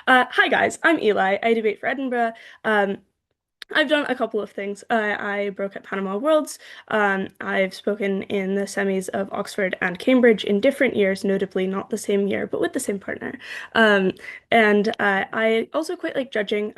Hi guys, I'm Eli. I debate for Edinburgh. Um, I've done a couple of things. I broke at Panama Worlds. I've spoken in the semis of Oxford and Cambridge in different years, notably not the same year, but with the same partner. Um, and I also quite like judging.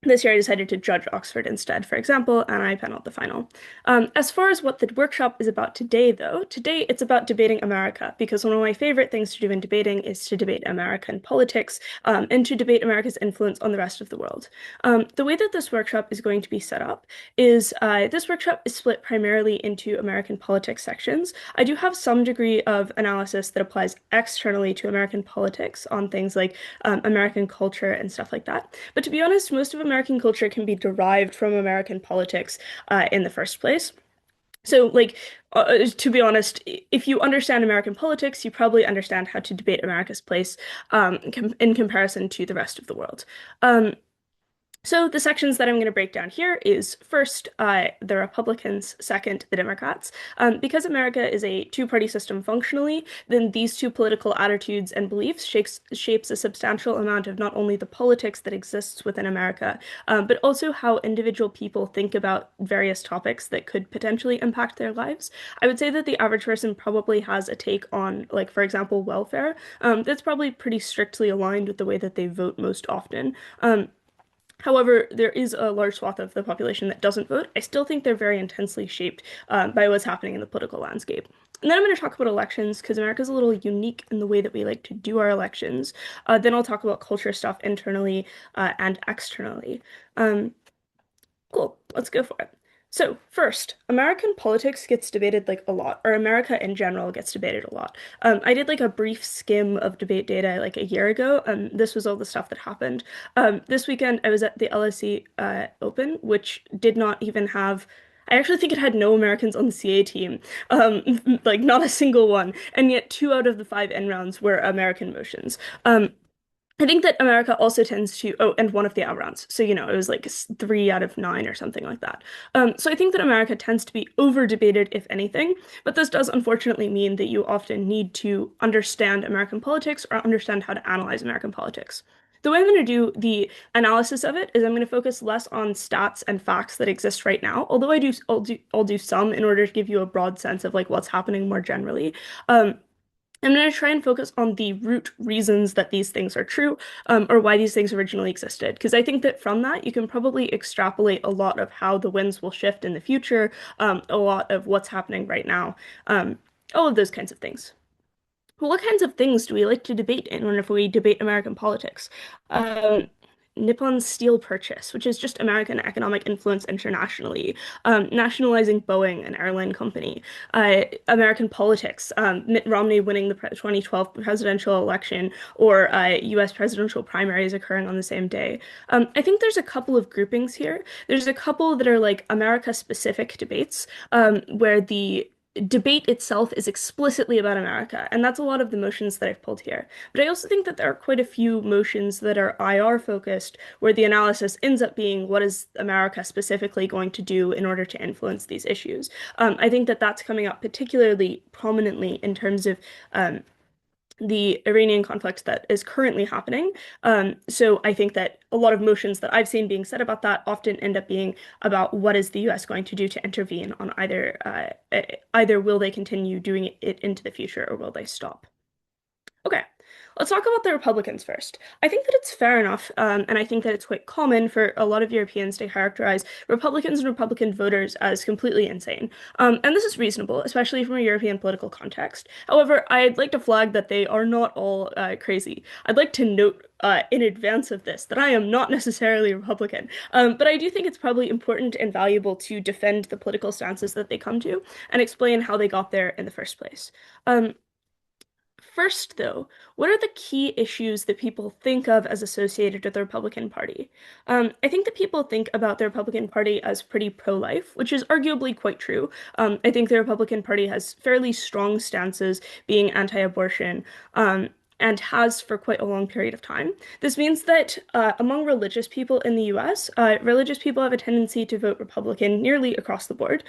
This year I decided to judge Oxford instead, for example, and I paneled the final. As far as what the workshop is about today, though, today it's about debating America, because one of my favorite things to do in debating is to debate American politics, and to debate America's influence on the rest of the world. The way that this workshop is going to be set up is this workshop is split primarily into American politics sections. I do have some degree of analysis that applies externally to American politics on things like American culture and stuff like that. But to be honest, most of American culture can be derived from American politics in the first place. So, to be honest, if you understand American politics, you probably understand how to debate America's place in comparison to the rest of the world. Um, so the sections that I'm going to break down here is first, the Republicans, second, the Democrats. Because America is a two-party system functionally, then these two political attitudes and beliefs shapes a substantial amount of not only the politics that exists within America, but also how individual people think about various topics that could potentially impact their lives. I would say that the average person probably has a take on, like, for example, welfare, that's probably pretty strictly aligned with the way that they vote most often. However, there is a large swath of the population that doesn't vote. I still think they're very intensely shaped by what's happening in the political landscape. And then I'm going to talk about elections because America's a little unique in the way that we like to do our elections. Then I'll talk about culture stuff internally and externally. Um, Cool, let's go for it. So, first, American politics gets debated like a lot, or America in general gets debated a lot. I did like a brief skim of debate data like a year ago, and this was all the stuff that happened. This weekend, I was at the LSE Open, which did not even have. I actually think it had no Americans on the CA team, like not a single one, and yet two out of the five N rounds were American motions. I think that America also tends to, oh, and one of the outrounds. So, it was like three out of nine or something like that. So I think that America tends to be over debated, if anything, but this does unfortunately mean that you often need to understand American politics or understand how to analyze American politics. The way I'm going to do the analysis of it is I'm going to focus less on stats and facts that exist right now, although I'll do some in order to give you a broad sense of like what's happening more generally. Um, I'm going to try and focus on the root reasons that these things are true, or why these things originally existed. Because I think that from that, you can probably extrapolate a lot of how the winds will shift in the future, a lot of what's happening right now, all of those kinds of things. Well, what kinds of things do we like to debate in whenever we debate American politics? Um, Nippon Steel Purchase, which is just American economic influence internationally, nationalizing Boeing, an airline company, American politics, Mitt Romney winning the 2012 presidential election, or US presidential primaries occurring on the same day. I think there's a couple of groupings here. There's a couple that are like America-specific debates, where the debate itself is explicitly about America, and that's a lot of the motions that I've pulled here. But I also think that there are quite a few motions that are IR focused, where the analysis ends up being what is America specifically going to do in order to influence these issues. I think that that's coming up particularly prominently in terms of the Iranian conflict that is currently happening. So I think that a lot of motions that I've seen being said about that often end up being about what is the US going to do to intervene on either will they continue doing it into the future or will they stop? Okay, let's talk about the Republicans first. I think that it's fair enough, and I think that it's quite common for a lot of Europeans to characterize Republicans and Republican voters as completely insane. And this is reasonable, especially from a European political context. However, I'd like to flag that they are not all crazy. I'd like to note in advance of this that I am not necessarily a Republican, but I do think it's probably important and valuable to defend the political stances that they come to and explain how they got there in the first place. Um, First, though, what are the key issues that people think of as associated with the Republican Party? I think that people think about the Republican Party as pretty pro-life, which is arguably quite true. I think the Republican Party has fairly strong stances being anti-abortion. and has for quite a long period of time. This means that among religious people in the US, religious people have a tendency to vote Republican nearly across the board,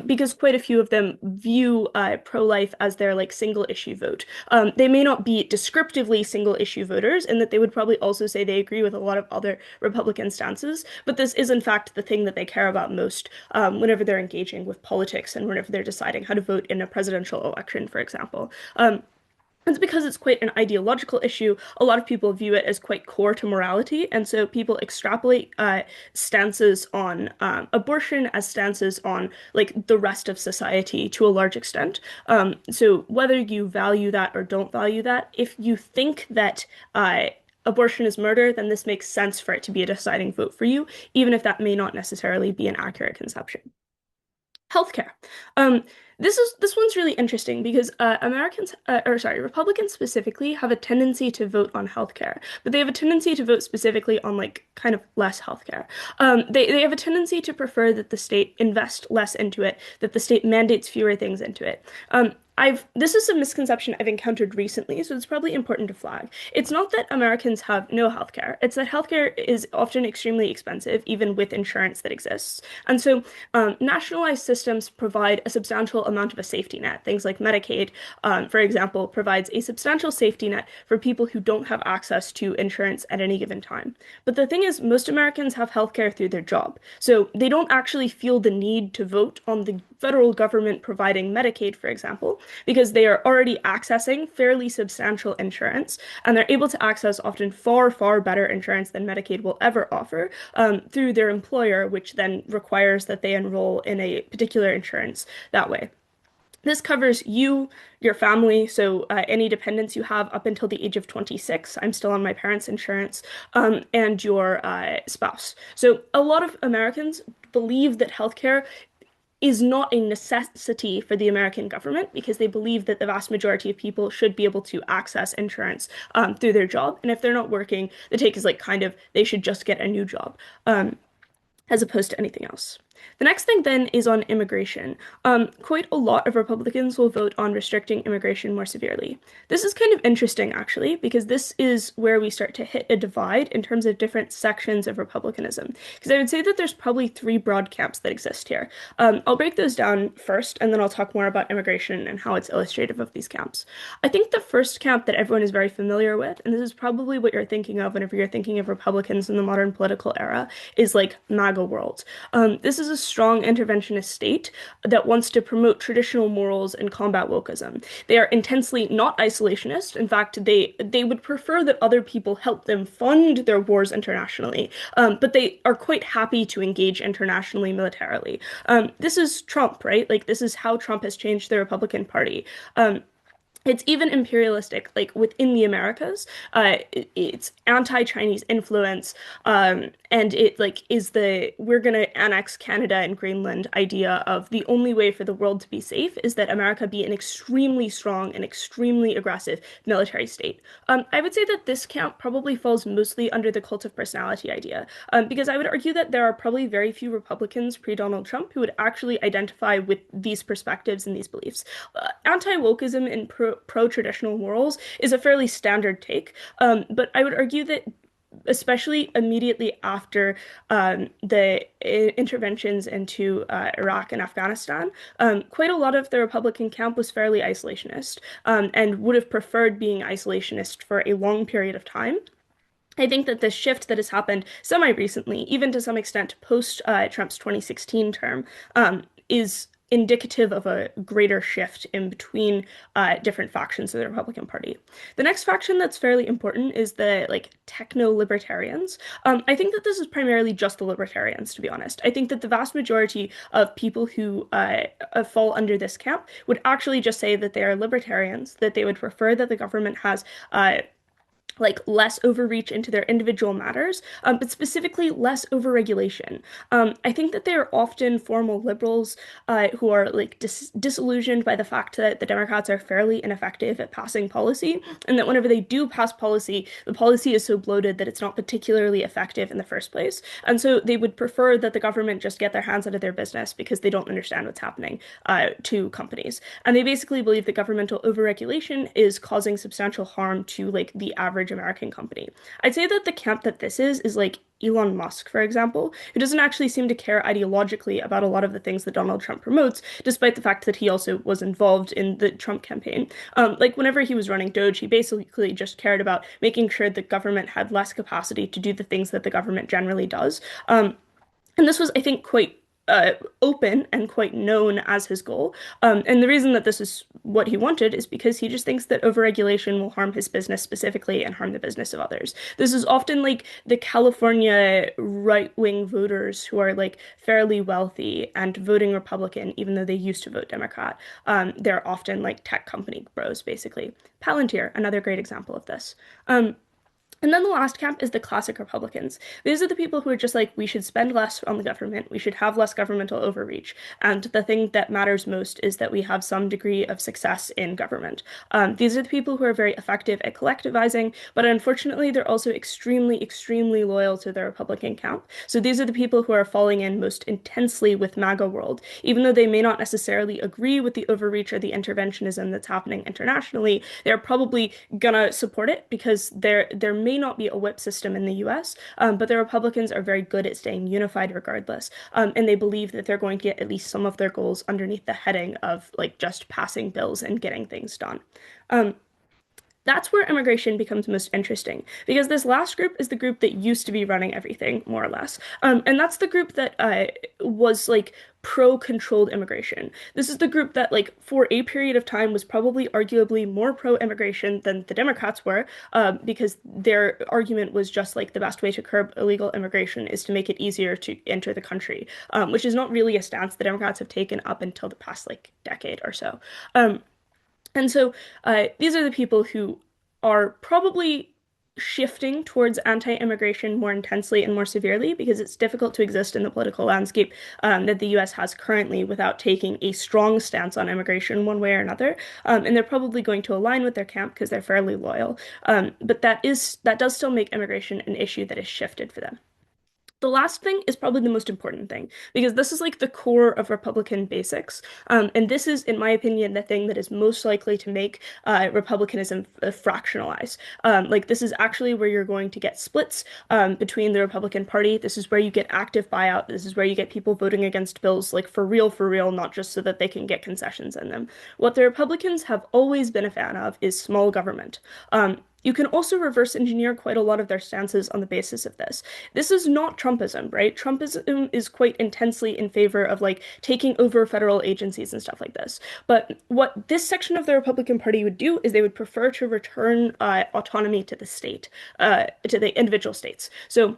because quite a few of them view pro-life as their like single issue vote. They may not be descriptively single issue voters, and that they would probably also say they agree with a lot of other Republican stances, but this is in fact the thing that they care about most whenever they're engaging with politics and whenever they're deciding how to vote in a presidential election, for example. It's because it's quite an ideological issue. A lot of people view it as quite core to morality, and so people extrapolate stances on abortion as stances on like the rest of society to a large extent. So whether you value that or don't value that, if you think that abortion is murder, then this makes sense for it to be a deciding vote for you, even if that may not necessarily be an accurate conception. Healthcare. Um, this one's really interesting because Republicans specifically have a tendency to vote on healthcare, but they have a tendency to vote specifically on like kind of less healthcare. They have a tendency to prefer that the state invest less into it, that the state mandates fewer things into it. This is a misconception I've encountered recently, so it's probably important to flag. It's not that Americans have no healthcare, it's that healthcare is often extremely expensive, even with insurance that exists. And so nationalized systems provide a substantial amount of a safety net. Things like Medicaid, for example, provides a substantial safety net for people who don't have access to insurance at any given time. But the thing is, most Americans have healthcare through their job. So they don't actually feel the need to vote on the federal government providing Medicaid, for example, because they are already accessing fairly substantial insurance, and they're able to access often far, far better insurance than Medicaid will ever offer through their employer, which then requires that they enroll in a particular insurance that way. This covers you, your family, so any dependents you have up until the age of 26. I'm still on my parents' insurance, and your spouse. So a lot of Americans believe that healthcare is not a necessity for the American government because they believe that the vast majority of people should be able to access insurance through their job. And if they're not working, the take is like kind of they should just get a new job. As opposed to anything else. The next thing then is on immigration. Quite a lot of Republicans will vote on restricting immigration more severely. This is kind of interesting, actually, because this is where we start to hit a divide in terms of different sections of Republicanism. Because I would say that there's probably three broad camps that exist here. I'll break those down first, and then I'll talk more about immigration and how it's illustrative of these camps. I think the first camp that everyone is very familiar with, and this is probably what you're thinking of whenever you're thinking of Republicans in the modern political era, is like MAGA world. This is a strong interventionist state that wants to promote traditional morals and combat wokeism. They are intensely not isolationist. In fact, they would prefer that other people help them fund their wars internationally, but they are quite happy to engage internationally militarily. This is Trump, right? Like this is how Trump has changed the Republican Party. It's even imperialistic, like within the Americas. It's anti-Chinese influence, and it like is the we're gonna annex Canada and Greenland idea of the only way for the world to be safe is that America be an extremely strong and extremely aggressive military state. I would say that this camp probably falls mostly under the cult of personality idea, because I would argue that there are probably very few Republicans pre-Donald Trump who would actually identify with these perspectives and these beliefs. Anti-wokeism and pro-traditional morals is a fairly standard take, but I would argue that especially immediately after the interventions into Iraq and Afghanistan, quite a lot of the Republican camp was fairly isolationist, and would have preferred being isolationist for a long period of time. I think that the shift that has happened semi-recently, even to some extent post Trump's 2016 term, is indicative of a greater shift in between different factions of the Republican Party. The next faction that's fairly important is the like techno-libertarians. I think that this is primarily just the libertarians, to be honest. I think that the vast majority of people who fall under this camp would actually just say that they are libertarians, that they would prefer that the government has like less overreach into their individual matters, but specifically less overregulation. I think that they are often formal liberals who are like disillusioned by the fact that the Democrats are fairly ineffective at passing policy, and that whenever they do pass policy, the policy is so bloated that it's not particularly effective in the first place. And so they would prefer that the government just get their hands out of their business because they don't understand what's happening to companies. And they basically believe that governmental overregulation is causing substantial harm to like the average American company. I'd say that the camp that this is like Elon Musk, for example, who doesn't actually seem to care ideologically about a lot of the things that Donald Trump promotes, despite the fact that he also was involved in the Trump campaign. Like whenever he was running Doge, he basically just cared about making sure that government had less capacity to do the things that the government generally does. And this was, I think, quite open and quite known as his goal. And the reason that this is what he wanted is because he just thinks that overregulation will harm his business specifically and harm the business of others. This is often like the California right-wing voters who are like fairly wealthy and voting Republican, even though they used to vote Democrat. They're often like tech company bros, basically. Palantir, another great example of this. And then the last camp is the classic Republicans. These are the people who are just like, we should spend less on the government, we should have less governmental overreach. And the thing that matters most is that we have some degree of success in government. These are the people who are very effective at collectivizing, but unfortunately, they're also extremely, extremely loyal to the Republican camp. So these are the people who are falling in most intensely with MAGA world. Even though they may not necessarily agree with the overreach or the interventionism that's happening internationally, they're probably gonna support it because there may not be a whip system in the US, but the Republicans are very good at staying unified regardless. And they believe that they're going to get at least some of their goals underneath the heading of like just passing bills and getting things done. Um, that's where immigration becomes most interesting because this last group is the group that used to be running everything, more or less. And that's the group that was like pro-controlled immigration. This is the group that, like, for a period of time was probably arguably more pro-immigration than the Democrats were, because their argument was just like the best way to curb illegal immigration is to make it easier to enter the country, which is not really a stance the Democrats have taken up until the past like decade or so. Um, and so these are the people who are probably shifting towards anti-immigration more intensely and more severely because it's difficult to exist in the political landscape that the US has currently without taking a strong stance on immigration one way or another. And they're probably going to align with their camp because they're fairly loyal. But that does still make immigration an issue that is shifted for them. The last thing is probably the most important thing because this is like the core of Republican basics. And this is, in my opinion, the thing that is most likely to make Republicanism fractionalize. Like, this is actually where you're going to get splits between the Republican Party. This is where you get active buyout. This is where you get people voting against bills, like for real, not just so that they can get concessions in them. What the Republicans have always been a fan of is small government. You can also reverse engineer quite a lot of their stances on the basis of this. This is not Trumpism, right? Trumpism is quite intensely in favor of like taking over federal agencies and stuff like this. But what this section of the Republican Party would do is they would prefer to return autonomy to the state, to the individual states. So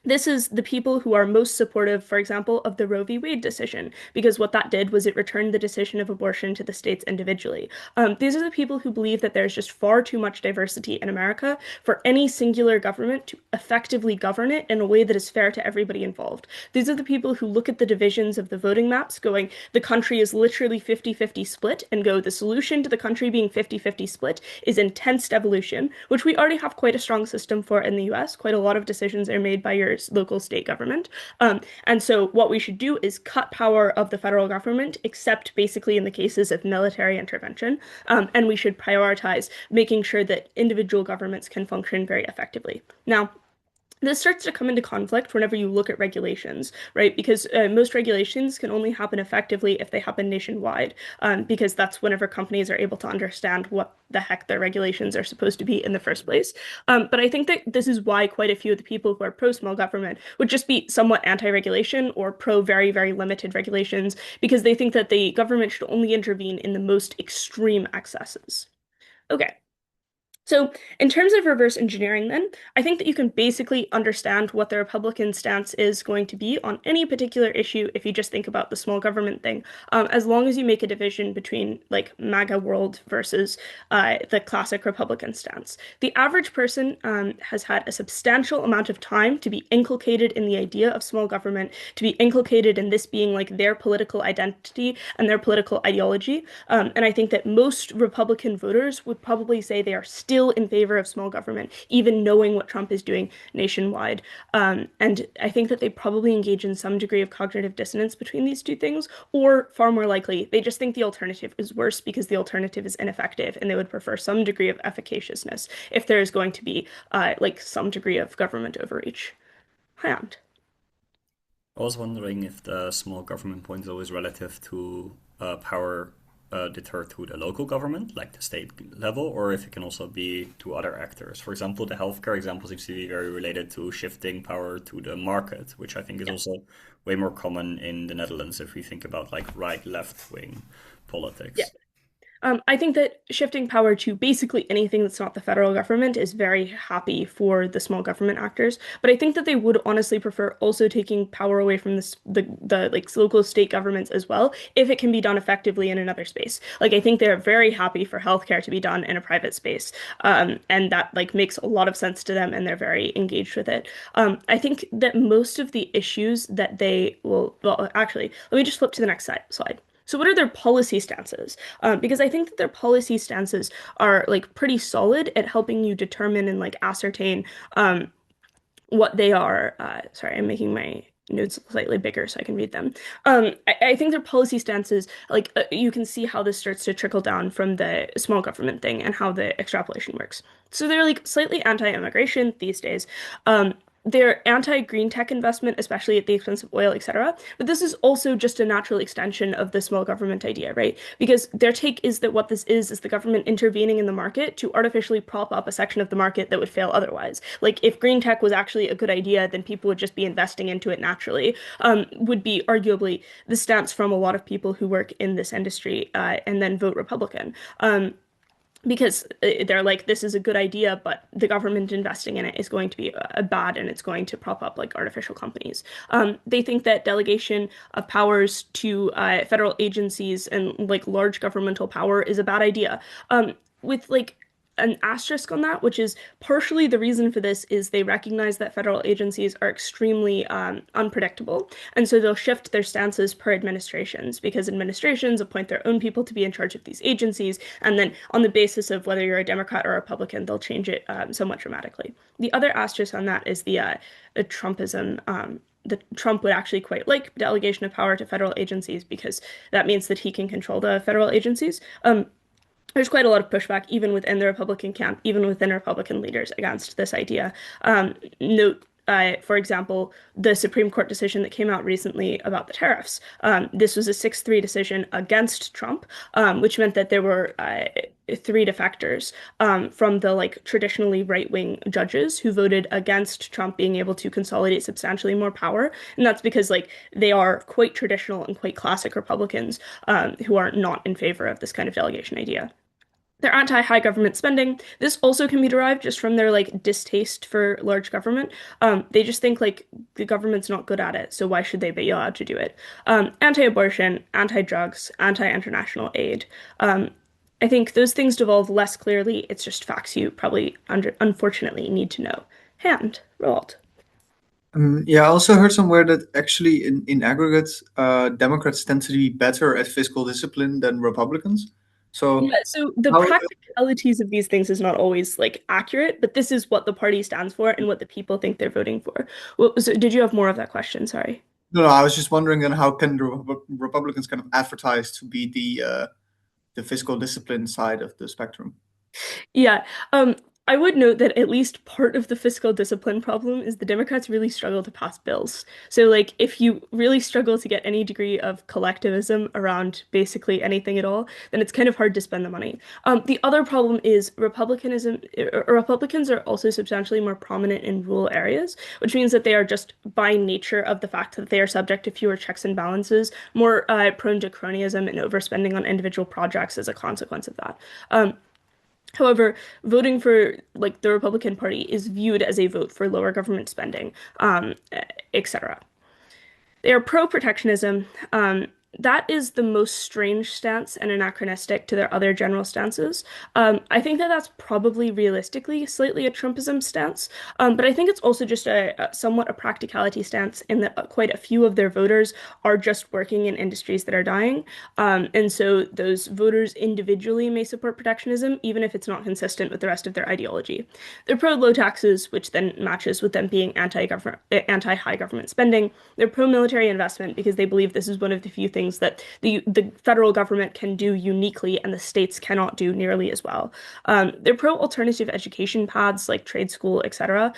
this is the people who are most supportive, for example, of the Roe v. Wade decision, because what that did was it returned the decision of abortion to the states individually. These are the people who believe that there's just far too much diversity in America for any singular government to effectively govern it in a way that is fair to everybody involved. These are the people who look at the divisions of the voting maps going, the country is literally 50-50 split, and go, the solution to the country being 50-50 split is intense devolution, which we already have quite a strong system for in the US. Quite a lot of decisions are made by your local state government. And so what we should do is cut power of the federal government, except basically in the cases of military intervention. And we should prioritize making sure that individual governments can function very effectively. Now, this starts to come into conflict whenever you look at regulations, right? Because most regulations can only happen effectively if they happen nationwide, because that's whenever companies are able to understand what the heck their regulations are supposed to be in the first place. But I think that this is why quite a few of the people who are pro-small government would just be somewhat anti-regulation or pro very, very limited regulations, because they think that the government should only intervene in the most extreme excesses. Okay. So, in terms of reverse engineering, then, I think that you can basically understand what the Republican stance is going to be on any particular issue if you just think about the small government thing, as long as you make a division between like MAGA world versus the classic Republican stance. The average person has had a substantial amount of time to be inculcated in the idea of small government, to be inculcated in this being like their political identity and their political ideology. And I think that most Republican voters would probably say they are still in favor of small government, even knowing what Trump is doing nationwide. And I think that they probably engage in some degree of cognitive dissonance between these two things, or far more likely, they just think the alternative is worse because the alternative is ineffective, and they would prefer some degree of efficaciousness if there is going to be like some degree of government overreach. And I was wondering if the small government point is always relative to power deterred to the local government, like the state level, or if it can also be to other actors. For example, the healthcare example seems to be very related to shifting power to the market, which I think is yeah. also way more common in the Netherlands if we think about like right, left wing Yeah. politics. I think that shifting power to basically anything that's not the federal government is very happy for the small government actors. But I think that they would honestly prefer also taking power away from the like local state governments as well, if it can be done effectively in another space. Like I think they're very happy for healthcare to be done in a private space, and that like makes a lot of sense to them, and they're very engaged with it. I think that most of the issues that they will, well, actually, let me just flip to the next slide. So what are their policy stances? Because I think that their policy stances are like pretty solid at helping you determine and like ascertain what they are. Sorry, I'm making my notes slightly bigger so I can read them. I think their policy stances, like you can see how this starts to trickle down from the small government thing and how the extrapolation works. So they're like slightly anti-immigration these days. They're anti-green tech investment, especially at the expense of oil, etc. But this is also just a natural extension of the small government idea, right? Because their take is that what this is the government intervening in the market to artificially prop up a section of the market that would fail otherwise. Like if green tech was actually a good idea, then people would just be investing into it naturally. Would be arguably the stance from a lot of people who work in this industry and then vote Republican. Because they're like, this is a good idea, but the government investing in it is going to be bad and it's going to prop up like artificial companies. They think that delegation of powers to federal agencies and like large governmental power is a bad idea. With like an asterisk on that, which is partially the reason for this is they recognize that federal agencies are extremely unpredictable. And so they'll shift their stances per administrations because administrations appoint their own people to be in charge of these agencies. And then on the basis of whether you're a Democrat or a Republican, they'll change it somewhat dramatically. The other asterisk on that is the Trumpism. That Trump would actually quite like delegation of power to federal agencies because that means that he can control the federal agencies. There's quite a lot of pushback, even within the Republican camp, even within Republican leaders, against this idea. Note, for example, the Supreme Court decision that came out recently about the tariffs. This was a 6-3 decision against Trump, which meant that there were three defectors from the like traditionally right-wing judges who voted against Trump being able to consolidate substantially more power. And that's because like they are quite traditional and quite classic Republicans who are not in favor of this kind of delegation idea. They're anti-high government spending. This also can be derived just from their like distaste for large government. They just think like the government's not good at it, so why should they be allowed to do it? Anti-abortion, anti-drugs, anti-international aid. I think those things devolve less clearly. It's just facts you probably unfortunately need to know. Hand, Roald. Yeah, I also heard somewhere that actually in aggregate, Democrats tend to be better at fiscal discipline than Republicans. So Yeah, so the how, practicalities of these things is not always like accurate, but this is what the party stands for and what the people think they're voting for. So did you have more of that question? Sorry. no, I was just wondering then how can the Republicans kind of advertise to be the fiscal discipline side of the spectrum? Yeah. I would note that at least part of the fiscal discipline problem is the Democrats really struggle to pass bills. So, like, if you really struggle to get any degree of collectivism around basically anything at all, then it's kind of hard to spend the money. The other problem is Republicans are also substantially more prominent in rural areas, which means that they are just by nature of the fact that they are subject to fewer checks and balances, more prone to cronyism and overspending on individual projects as a consequence of that. However, voting for like the Republican Party is viewed as a vote for lower government spending, etc. They are pro-protectionism. That is the most strange stance and anachronistic to their other general stances. I think that that's probably realistically slightly a Trumpism stance, but I think it's also just a somewhat a practicality stance in that quite a few of their voters are just working in industries that are dying, and so those voters individually may support protectionism, even if it's not consistent with the rest of their ideology. They're pro-low taxes, which then matches with them being anti-government, anti-high government spending. They're pro-military investment because they believe this is one of the few things that the federal government can do uniquely and the states cannot do nearly as well. They're pro-alternative education paths like trade school, etc.,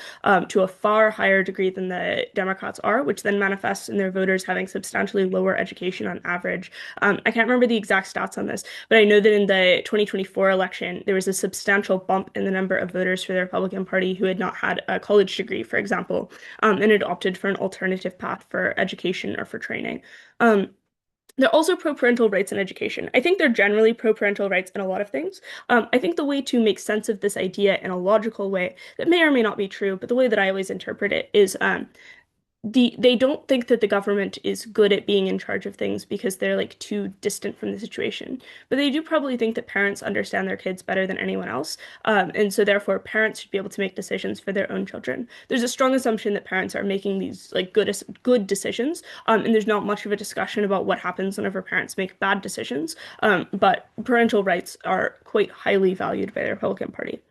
to a far higher degree than the Democrats are, which then manifests in their voters having substantially lower education on average. I can't remember the exact stats on this, but I know that in the 2024 election, there was a substantial bump in the number of voters for the Republican Party who had not had a college degree, for example, and had opted for an alternative path for education or for training. Um, they're also pro-parental rights in education. I think they're generally pro-parental rights in a lot of things. I think the way to make sense of this idea in a logical way that may or may not be true, but the way that I always interpret it is they don't think that the government is good at being in charge of things because they're like too distant from the situation. But they do probably think that parents understand their kids better than anyone else. And so therefore parents should be able to make decisions for their own children. There's a strong assumption that parents are making these like good decisions. And there's not much of a discussion about what happens whenever parents make bad decisions. But parental rights are quite highly valued by the Republican Party.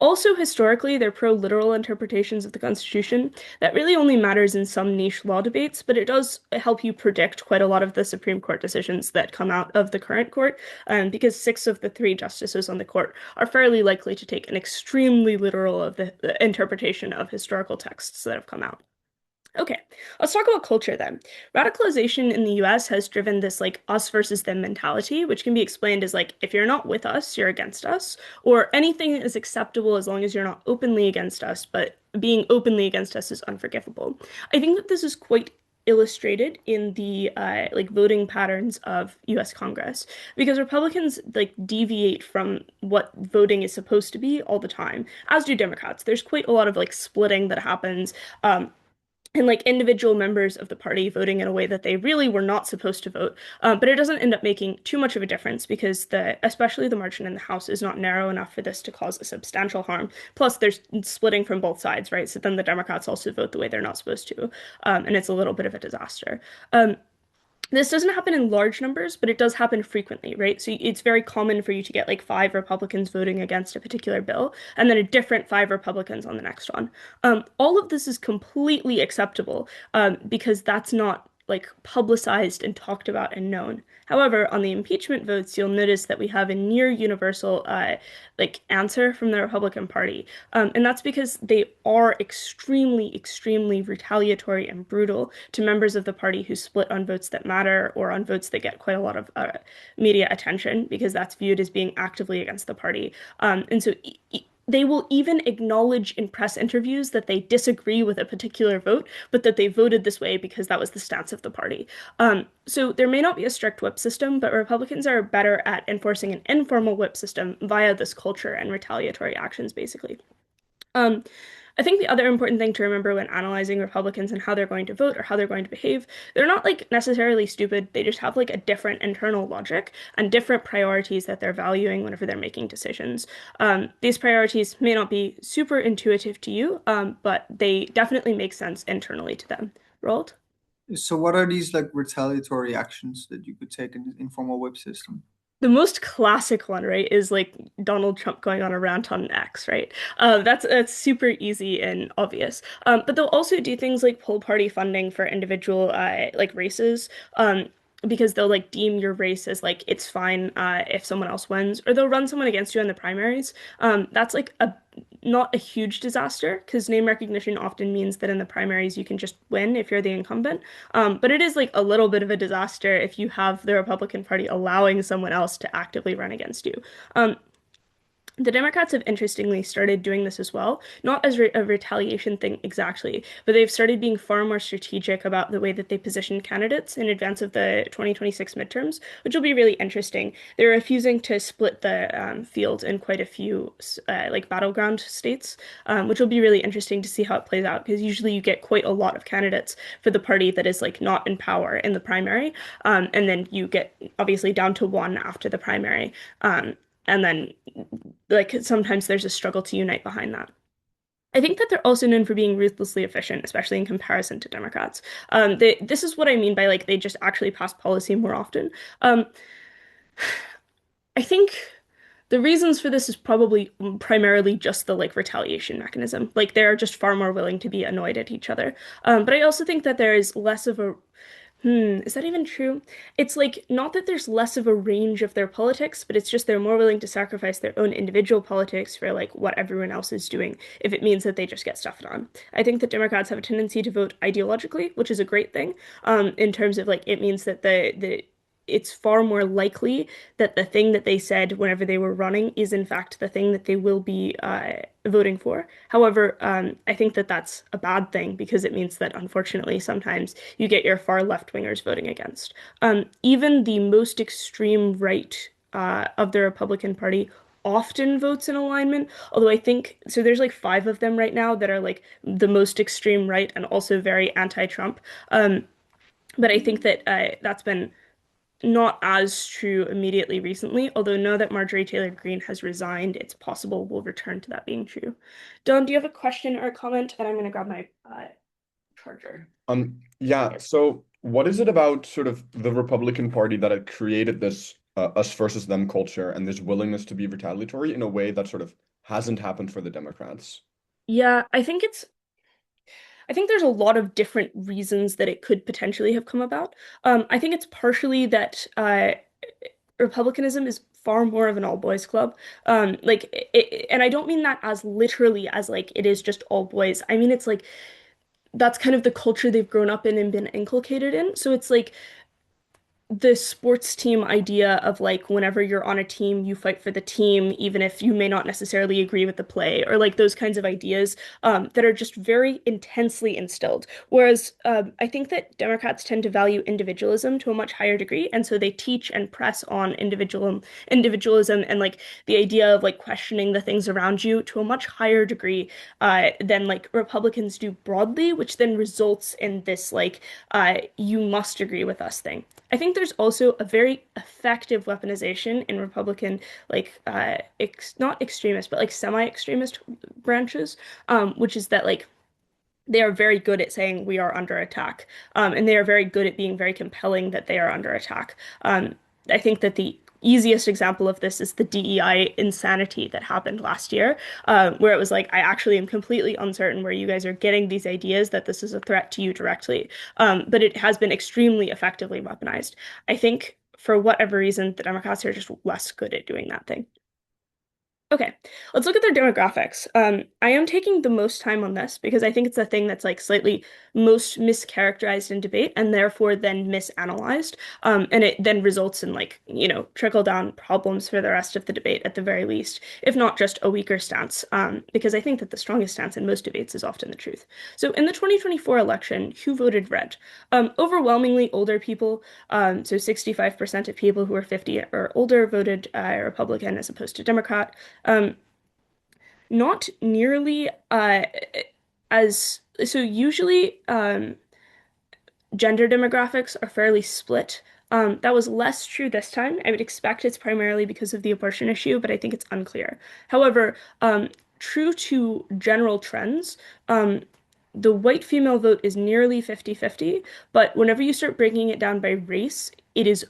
Also, historically, they're pro-literal interpretations of the Constitution. That really only matters in some niche law debates, but it does help you predict quite a lot of the Supreme Court decisions that come out of the current court, because six of the three justices on the court are fairly likely to take an extremely literal of the interpretation of historical texts that have come out. Okay, let's talk about culture then. Radicalization in the US has driven this like us versus them mentality, which can be explained as like if you're not with us, you're against us, or anything is acceptable as long as you're not openly against us, but being openly against us is unforgivable. I think that this is quite illustrated in the like voting patterns of US Congress because Republicans like deviate from what voting is supposed to be all the time, as do Democrats. There's quite a lot of like splitting that happens. And like individual members of the party voting in a way that they really were not supposed to vote. But it doesn't end up making too much of a difference because especially the margin in the House is not narrow enough for this to cause a substantial harm. Plus, there's splitting from both sides, right? So then the Democrats also vote the way they're not supposed to, and it's a little bit of a disaster. This doesn't happen in large numbers, but it does happen frequently, right? So it's very common for you to get like five Republicans voting against a particular bill, and then a different five Republicans on the next one. All of this is completely acceptable, because that's not like publicized and talked about and known. However, on the impeachment votes, you'll notice that we have a near universal like answer from the Republican Party. And that's because they are extremely, extremely retaliatory and brutal to members of the party who split on votes that matter or on votes that get quite a lot of media attention because that's viewed as being actively against the party. And so they will even acknowledge in press interviews that they disagree with a particular vote, but that they voted this way because that was the stance of the party. So there may not be a strict whip system, but Republicans are better at enforcing an informal whip system via this culture and retaliatory actions, basically. Um, I think the other important thing to remember when analyzing Republicans and how they're going to vote or how they're going to behave, they're not like necessarily stupid. They just have like a different internal logic and different priorities that they're valuing whenever they're making decisions. These priorities may not be super intuitive to you, but they definitely make sense internally to them. Roald? So what are these like retaliatory actions that you could take in the informal whip system? The most classic one, right, is like Donald Trump going on a rant on X, right? That's super easy and obvious. But they'll also do things like pull party funding for individual like races, because they'll like deem your race as like it's fine if someone else wins, or they'll run someone against you in the primaries. That's like a not a huge disaster because name recognition often means that in the primaries you can just win if you're the incumbent. But it is like a little bit of a disaster if you have the Republican Party allowing someone else to actively run against you. Um, The Democrats have interestingly started doing this as well, not as a retaliation thing exactly, but they've started being far more strategic about the way that they position candidates in advance of the 2026 midterms, which will be really interesting. They're refusing to split the field in quite a few like battleground states, which will be really interesting to see how it plays out because usually you get quite a lot of candidates for the party that is like not in power in the primary, and then you get obviously down to one after the primary. And then like sometimes there's a struggle to unite behind that. I think that they're also known for being ruthlessly efficient, especially in comparison to Democrats. This is what I mean by like they just actually pass policy more often. Um, I think the reasons for this is probably primarily just the like retaliation mechanism. Like they're just far more willing to be annoyed at each other. But I also think that there is less of a is that even true? It's like not that there's less of a range of their politics, but it's just they're more willing to sacrifice their own individual politics for like what everyone else is doing if it means that they just get stuff done. I think that Democrats have a tendency to vote ideologically, which is a great thing, in terms of like it means that the it's far more likely that the thing that they said whenever they were running is in fact the thing that they will be voting for. However, I think that that's a bad thing because it means that unfortunately sometimes you get your far left wingers voting against. Even the most extreme right of the Republican Party often votes in alignment. Although I think so, there's like five of them right now that are like the most extreme right and also very anti-Trump. Um, but I think that that's been not as true immediately recently, although now that Marjorie Taylor Greene has resigned, it's possible we'll return to that being true. Don, do you have a question or a comment? And I'm going to grab my charger. Yeah, so what is it about sort of the Republican Party that had created this us versus them culture and this willingness to be retaliatory in a way that sort of hasn't happened for the Democrats? Yeah, I think there's a lot of different reasons that it could potentially have come about. I think it's partially that Republicanism is far more of an all boys club. And I don't mean that as literally as like it is just all boys. I mean, it's like that's kind of the culture they've grown up in and been inculcated in. So it's like the sports team idea of like whenever you're on a team, you fight for the team, even if you may not necessarily agree with the play, or like those kinds of ideas that are just very intensely instilled. Whereas I think that Democrats tend to value individualism to a much higher degree, and so they teach and press on individualism, and like the idea of like questioning the things around you to a much higher degree than like Republicans do broadly, which then results in this like you must agree with us thing. I think there's also a very effective weaponization in Republican, like not extremist, but like semi-extremist branches, which is that like they are very good at saying we are under attack, and they are very good at being very compelling that they are under attack. I think that the easiest example of this is the DEI insanity that happened last year, where it was like, I actually am completely uncertain where you guys are getting these ideas that this is a threat to you directly. But it has been extremely effectively weaponized. I think for whatever reason, the Democrats are just less good at doing that thing. Okay, let's look at their demographics. I am taking the most time on this because I think it's the thing that's like slightly most mischaracterized in debate and therefore then misanalyzed. And it then results in like, trickle down problems for the rest of the debate at the very least, if not just a weaker stance. Because I think that the strongest stance in most debates is often the truth. So in the 2024 election, who voted red? Overwhelmingly older people. So 65% of people who are 50 or older voted Republican as opposed to Democrat. Um, Not nearly as so usually gender demographics are fairly split. That was less true this time. I would expect it's primarily because of the abortion issue, but I think it's unclear. However, true to general trends, the white female vote is nearly 50-50, but whenever you start breaking it down by race, it is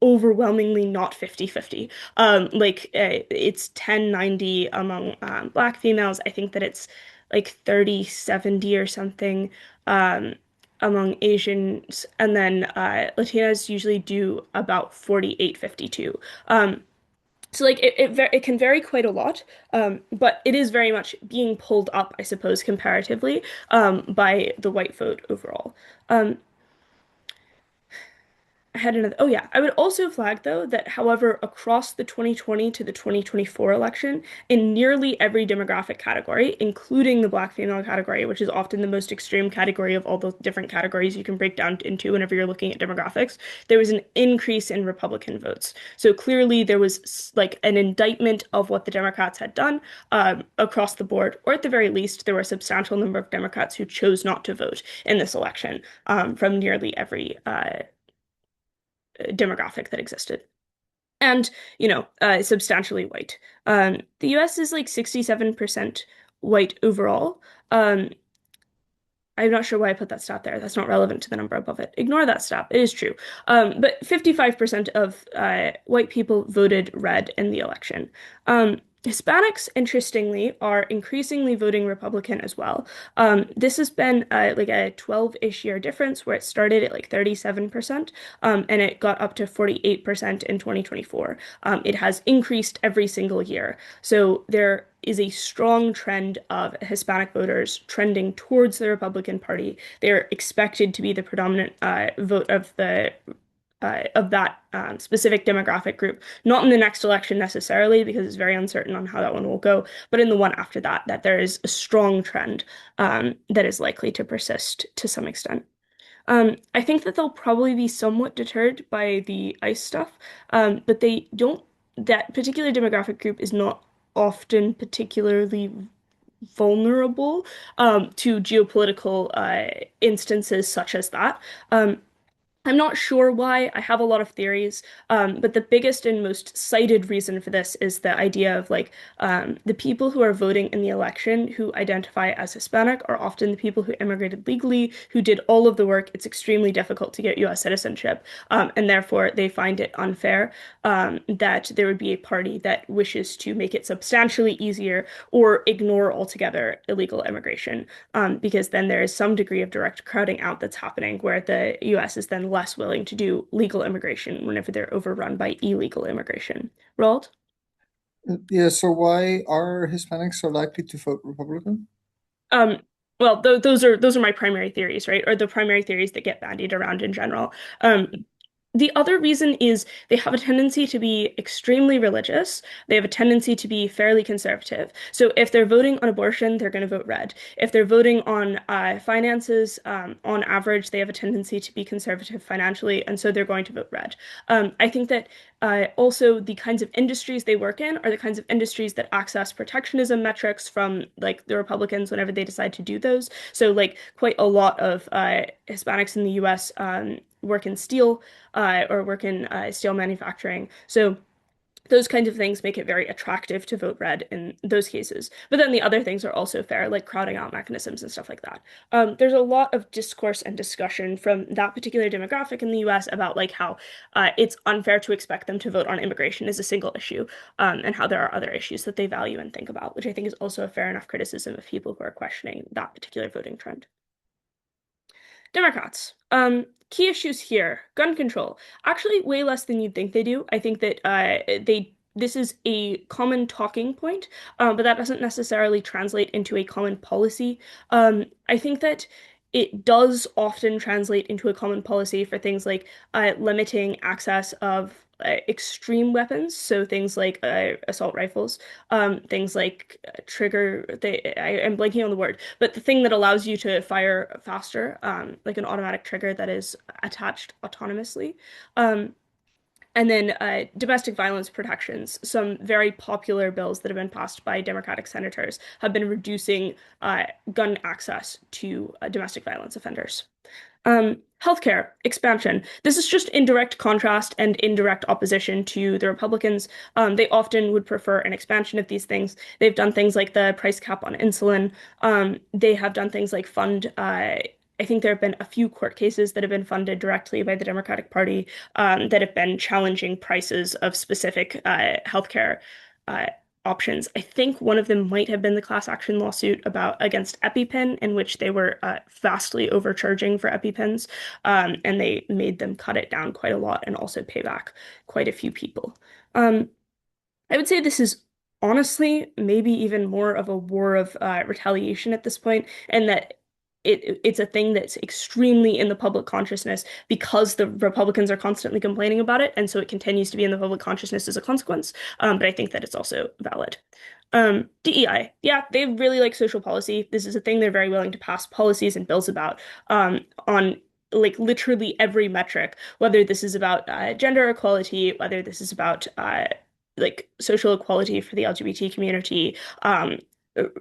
overwhelmingly not 50-50. It's 10-90 among Black females. I think that it's like 30-70 or something among Asians, and then Latinas usually do about 48-52. So like it can vary quite a lot, but it is very much being pulled up, I suppose, comparatively by the white vote overall. Um, I had another. Oh yeah, I would also flag though that however across the 2020 to the 2024 election, in nearly every demographic category, including the Black female category, which is often the most extreme category of all the different categories you can break down into whenever you're looking at demographics, there was an increase in Republican votes. So clearly there was like an indictment of what the Democrats had done across the board, or at the very least, there were a substantial number of Democrats who chose not to vote in this election from nearly every demographic that existed. And, substantially white. The US is like 67% white overall. Um, I'm not sure why I put that stat there. That's not relevant to the number above it. Ignore that stat. It is true. But 55% of white people voted red in the election. Hispanics, interestingly, are increasingly voting Republican as well. This has been like a 12-ish year difference where it started at like 37%, and it got up to 48% in 2024. It has increased every single year. So there is a strong trend of Hispanic voters trending towards the Republican Party. They're expected to be the predominant vote of that specific demographic group. Not in the next election necessarily, because it's very uncertain on how that one will go, but in the one after that, that there is a strong trend that is likely to persist to some extent. I think that they'll probably be somewhat deterred by the ICE stuff, but they don't. That particular demographic group is not often particularly vulnerable to geopolitical instances such as that. I'm not sure why. I have a lot of theories, but the biggest and most cited reason for this is the idea of like the people who are voting in the election who identify as Hispanic are often the people who immigrated legally, who did all of the work. It's extremely difficult to get US citizenship, and therefore they find it unfair that there would be a party that wishes to make it substantially easier or ignore altogether illegal immigration, because then there is some degree of direct crowding out that's happening where the US is then less willing to do legal immigration whenever they're overrun by illegal immigration. Roald? Yeah, so why are Hispanics so likely to vote Republican? Um, well, th those are my primary theories, right? Or the primary theories that get bandied around in general. The other reason is they have a tendency to be extremely religious. They have a tendency to be fairly conservative. So if they're voting on abortion, they're going to vote red. If they're voting on finances, on average, they have a tendency to be conservative financially, and so they're going to vote red. I think that also the kinds of industries they work in are the kinds of industries that access protectionism metrics from like the Republicans whenever they decide to do those. So like quite a lot of Hispanics in the US work in steel or work in steel manufacturing. So those kinds of things make it very attractive to vote red in those cases. But then the other things are also fair, like crowding out mechanisms and stuff like that. There's a lot of discourse and discussion from that particular demographic in the US about like how it's unfair to expect them to vote on immigration as a single issue, and how there are other issues that they value and think about, which I think is also a fair enough criticism of people who are questioning that particular voting trend. Democrats. Key issues here, gun control. Actually, way less than you'd think they do. I think that this is a common talking point, but that doesn't necessarily translate into a common policy. I think that it does often translate into a common policy for things like limiting access of extreme weapons, so things like assault rifles, things like I am blanking on the word, but the thing that allows you to fire faster, like an automatic trigger that is attached autonomously. And then domestic violence protections. Some very popular bills that have been passed by Democratic senators have been reducing gun access to domestic violence offenders. Healthcare expansion. This is just in direct contrast and indirect opposition to the Republicans. They often would prefer an expansion of these things. They've done things like the price cap on insulin. They have done things like fund. I think there have been a few court cases that have been funded directly by the Democratic Party that have been challenging prices of specific healthcare uh, options. I think one of them might have been the class action lawsuit about against EpiPen, in which they were vastly overcharging for EpiPens, and they made them cut it down quite a lot and also pay back quite a few people. I would say this is honestly maybe even more of a war of retaliation at this point, and that it's a thing that's extremely in the public consciousness because the Republicans are constantly complaining about it, and so it continues to be in the public consciousness as a consequence. But I think that it's also valid. DEI, yeah, they really like social policy. This is a thing they're very willing to pass policies and bills about on like literally every metric, whether this is about gender equality, whether this is about like social equality for the LGBT community,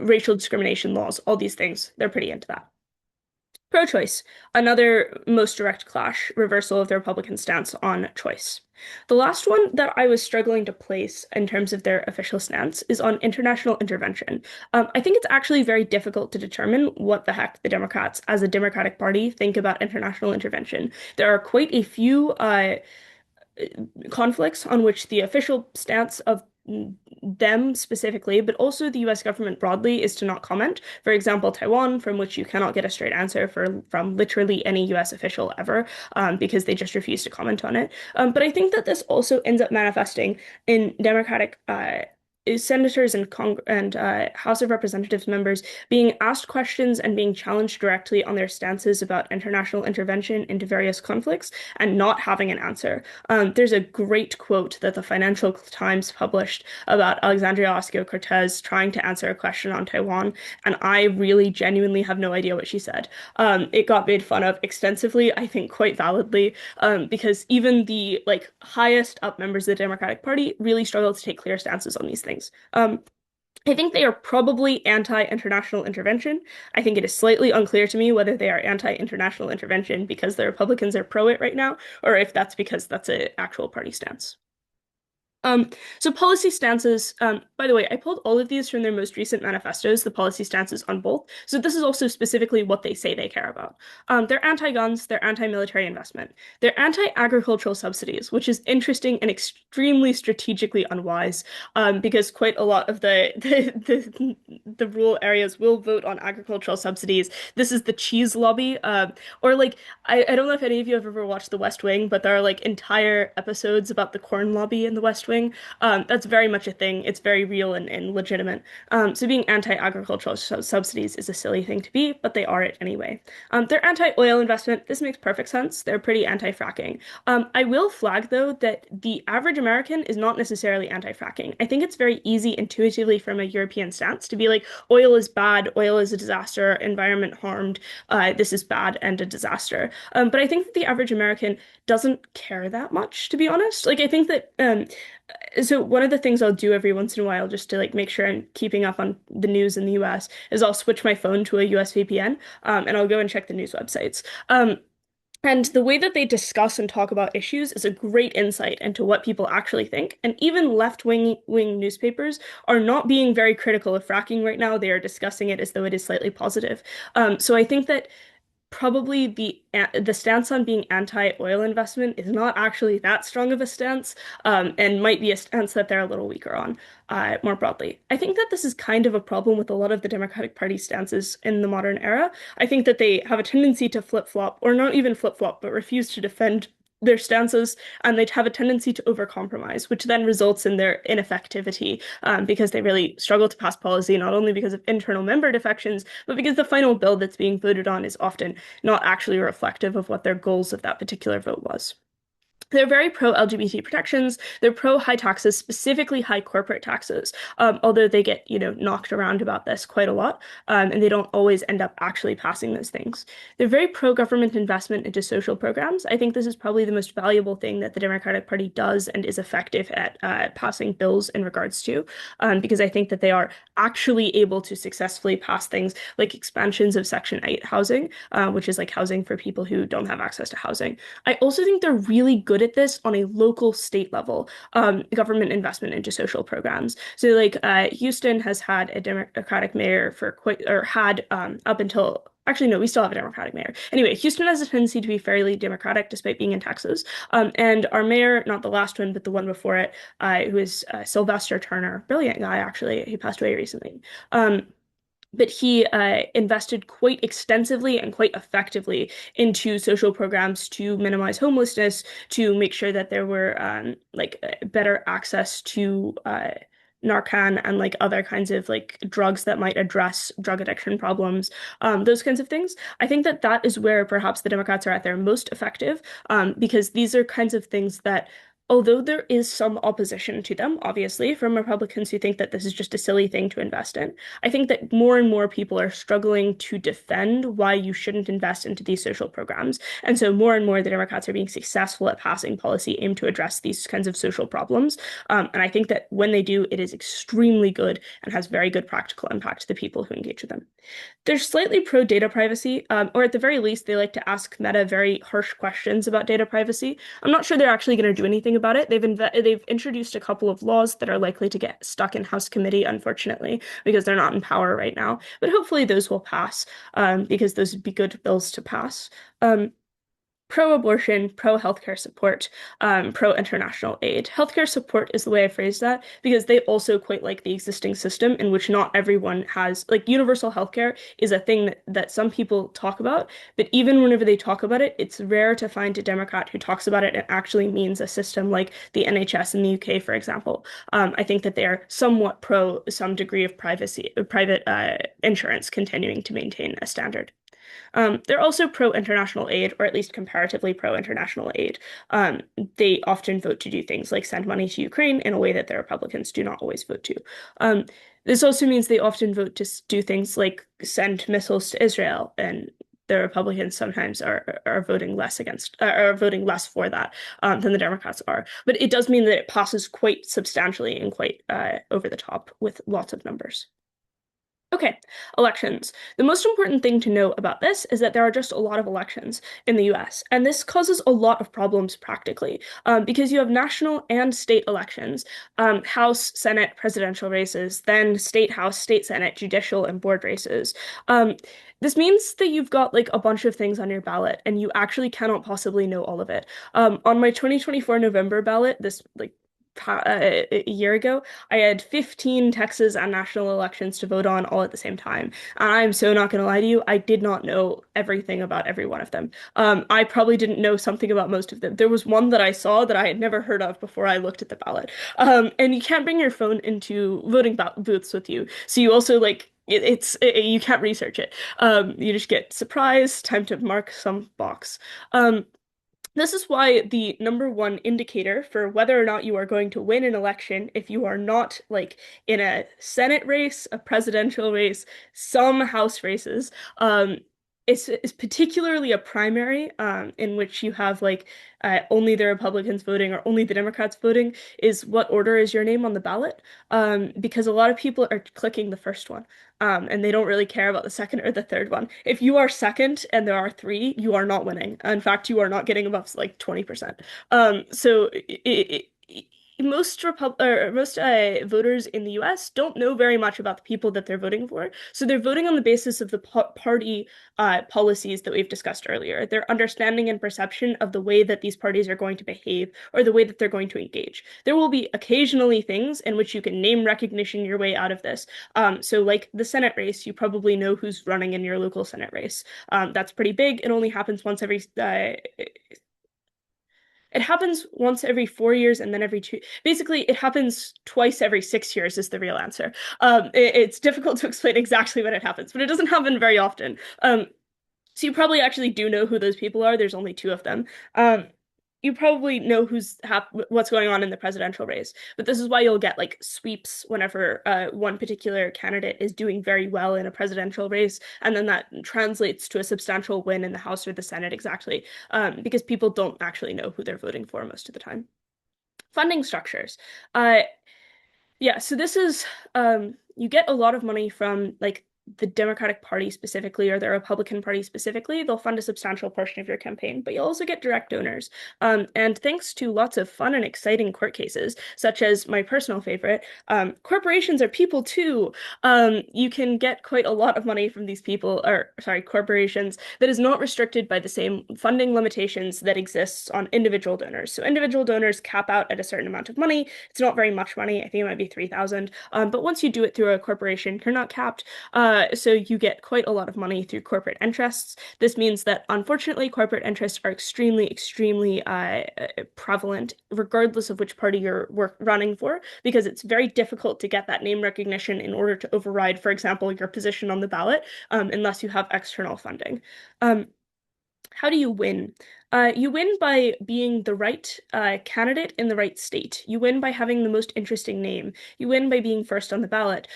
racial discrimination laws, all these things. They're pretty into that. Pro-choice, another most direct clash, reversal of the Republican stance on choice. The last one that I was struggling to place in terms of their official stance is on international intervention. I think it's actually very difficult to determine what the heck the Democrats, as a Democratic Party, think about international intervention. There are quite a few conflicts on which the official stance of them specifically, but also the US government broadly, is to not comment. For example, Taiwan, from which you cannot get a straight answer from literally any US official ever, because they just refuse to comment on it. But I think that this also ends up manifesting in Democratic senators and House of Representatives members being asked questions and being challenged directly on their stances about international intervention into various conflicts and not having an answer. There's a great quote that the Financial Times published about Alexandria Ocasio-Cortez trying to answer a question on Taiwan, and I really genuinely have no idea what she said. It got made fun of extensively, I think quite validly, because even the like highest up members of the Democratic Party really struggle to take clear stances on these things. I think they are probably anti-international intervention. I think it is slightly unclear to me whether they are anti-international intervention because the Republicans are pro it right now, or if that's because that's an actual party stance. So policy stances, by the way, I pulled all of these from their most recent manifestos, the policy stances on both. So this is also specifically what they say they care about. They're anti-guns, they're anti-military investment. They're anti-agricultural subsidies, which is interesting and extremely strategically unwise, because quite a lot of the rural areas will vote on agricultural subsidies. This is the cheese lobby, or like, I don't know if any of you have ever watched The West Wing, but there are like entire episodes about the corn lobby in The West Wing. That's very much a thing. It's very real and legitimate. So being anti-agricultural subsidies is a silly thing to be, but they are it anyway. They're anti-oil investment. This makes perfect sense. They're pretty anti-fracking. I will flag, though, that the average American is not necessarily anti-fracking. I think it's very easy intuitively from a European stance to be like, oil is bad, oil is a disaster, environment harmed, this is bad and a disaster. But I think that the average American doesn't care that much, to be honest. Like, I think that so one of the things I'll do every once in a while just to like make sure I'm keeping up on the news in the US is I'll switch my phone to a US VPN, and I'll go and check the news websites. And the way that they discuss and talk about issues is a great insight into what people actually think. And even left-wing newspapers are not being very critical of fracking right now. They are discussing it as though it is slightly positive. So I think that probably the stance on being anti-oil investment is not actually that strong of a stance, and might be a stance that they're a little weaker on, more broadly. I think that this is kind of a problem with a lot of the Democratic Party stances in the modern era. I think that they have a tendency to flip-flop, or not even flip-flop, but refuse to defend their stances, and they have a tendency to overcompromise, which then results in their ineffectivity, because they really struggle to pass policy, not only because of internal member defections, but because the final bill that's being voted on is often not actually reflective of what their goals of that particular vote was. They're very pro-LGBT protections. They're pro-high taxes, specifically high corporate taxes, although they get, knocked around about this quite a lot, and they don't always end up actually passing those things. They're very pro-government investment into social programs. I think this is probably the most valuable thing that the Democratic Party does and is effective at passing bills in regards to, because I think that they are actually able to successfully pass things like expansions of Section 8 housing, which is like housing for people who don't have access to housing. I also think they're really good at this on a local state level, government investment into social programs. So like Houston has had a Democratic mayor for had up until actually, no, we still have a Democratic mayor. Anyway, Houston has a tendency to be fairly Democratic despite being in Texas. And our mayor, not the last one, but the one before it, who is Sylvester Turner, brilliant guy, actually. He passed away recently. But he invested quite extensively and quite effectively into social programs to minimize homelessness, to make sure that there were better access to Narcan and like other kinds of like drugs that might address drug addiction problems, those kinds of things. I think that that is where perhaps the Democrats are at their most effective, because these are kinds of things that, although there is some opposition to them, obviously, from Republicans who think that this is just a silly thing to invest in, I think that more and more people are struggling to defend why you shouldn't invest into these social programs. And so more and more the Democrats are being successful at passing policy aimed to address these kinds of social problems. And I think that when they do, it is extremely good and has very good practical impact to the people who engage with them. They're slightly pro data privacy, or at the very least, they like to ask Meta very harsh questions about data privacy. I'm not sure they're actually going to do anything about it. They've introduced a couple of laws that are likely to get stuck in House committee, unfortunately, because they're not in power right now. But hopefully those will pass, because those would be good bills to pass. Pro-abortion, pro-healthcare support, pro-international aid. Healthcare support is the way I phrase that because they also quite like the existing system in which not everyone has, like universal healthcare is a thing that some people talk about, but even whenever they talk about it, it's rare to find a Democrat who talks about it and actually means a system like the NHS in the UK, for example. I think that they are somewhat pro some degree of private insurance continuing to maintain a standard. They're also pro-international aid, or at least comparatively pro-international aid. They often vote to do things like send money to Ukraine in a way that the Republicans do not always vote to. This also means they often vote to do things like send missiles to Israel, and the Republicans sometimes are voting less against are voting less for that than the Democrats are. But it does mean that it passes quite substantially and quite over the top with lots of numbers. Okay, elections. The most important thing to know about this is that there are just a lot of elections in the US, and this causes a lot of problems practically, because you have national and state elections, House, Senate, presidential races, then state House, state Senate, judicial, and board races. This means that you've got like a bunch of things on your ballot, and you actually cannot possibly know all of it. On my 2024 November ballot, this like a year ago, I had 15 Texas and national elections to vote on all at the same time. And I'm so not going to lie to you, I did not know everything about every one of them. I probably didn't know something about most of them. There was one that I saw that I had never heard of before I looked at the ballot. And you can't bring your phone into voting booths with you. So you also like you can't research it. You just get surprised, time to mark some box. This is why the number one indicator for whether or not you are going to win an election, if you are not like in a Senate race, a presidential race, some House races, is particularly a primary, in which you have like only the Republicans voting or only the Democrats voting, is what order is your name on the ballot? Because a lot of people are clicking the first one. And they don't really care about the second or the third one. If you are second and there are three, you are not winning. In fact, you are not getting above like 20%. So most voters in the US don't know very much about the people that they're voting for. So they're voting on the basis of the party policies that we've discussed earlier, their understanding and perception of the way that these parties are going to behave or the way that they're going to engage. There will be occasionally things in which you can name recognition your way out of this. So like the Senate race, you probably know who's running in your local Senate race. That's pretty big. It only happens once every it happens once every 4 years and then every two. Basically, it happens twice every 6 years is the real answer. It's difficult to explain exactly when it happens, but it doesn't happen very often. So you probably actually do know who those people are. There's only two of them. You probably know what's going on in the presidential race, but this is why you'll get like sweeps whenever one particular candidate is doing very well in a presidential race, and then that translates to a substantial win in the House or the Senate exactly, because people don't actually know who they're voting for most of the time. Funding structures. Yeah, so this is you get a lot of money from like the Democratic Party specifically or the Republican Party specifically. They'll fund a substantial portion of your campaign, but you'll also get direct donors. And thanks to lots of fun and exciting court cases, such as my personal favorite, corporations are people too. You can get quite a lot of money from these people, or sorry, corporations, that is not restricted by the same funding limitations that exists on individual donors. So individual donors cap out at a certain amount of money. It's not very much money. I think it might be 3,000. But once you do it through a corporation, you're not capped. So you get quite a lot of money through corporate interests. This means that, unfortunately, corporate interests are extremely prevalent, regardless of which party you're running for, because it's very difficult to get that name recognition in order to override, for example, your position on the ballot, unless you have external funding. How do you win? You win by being the right candidate in the right state. You win by having the most interesting name. You win by being first on the ballot.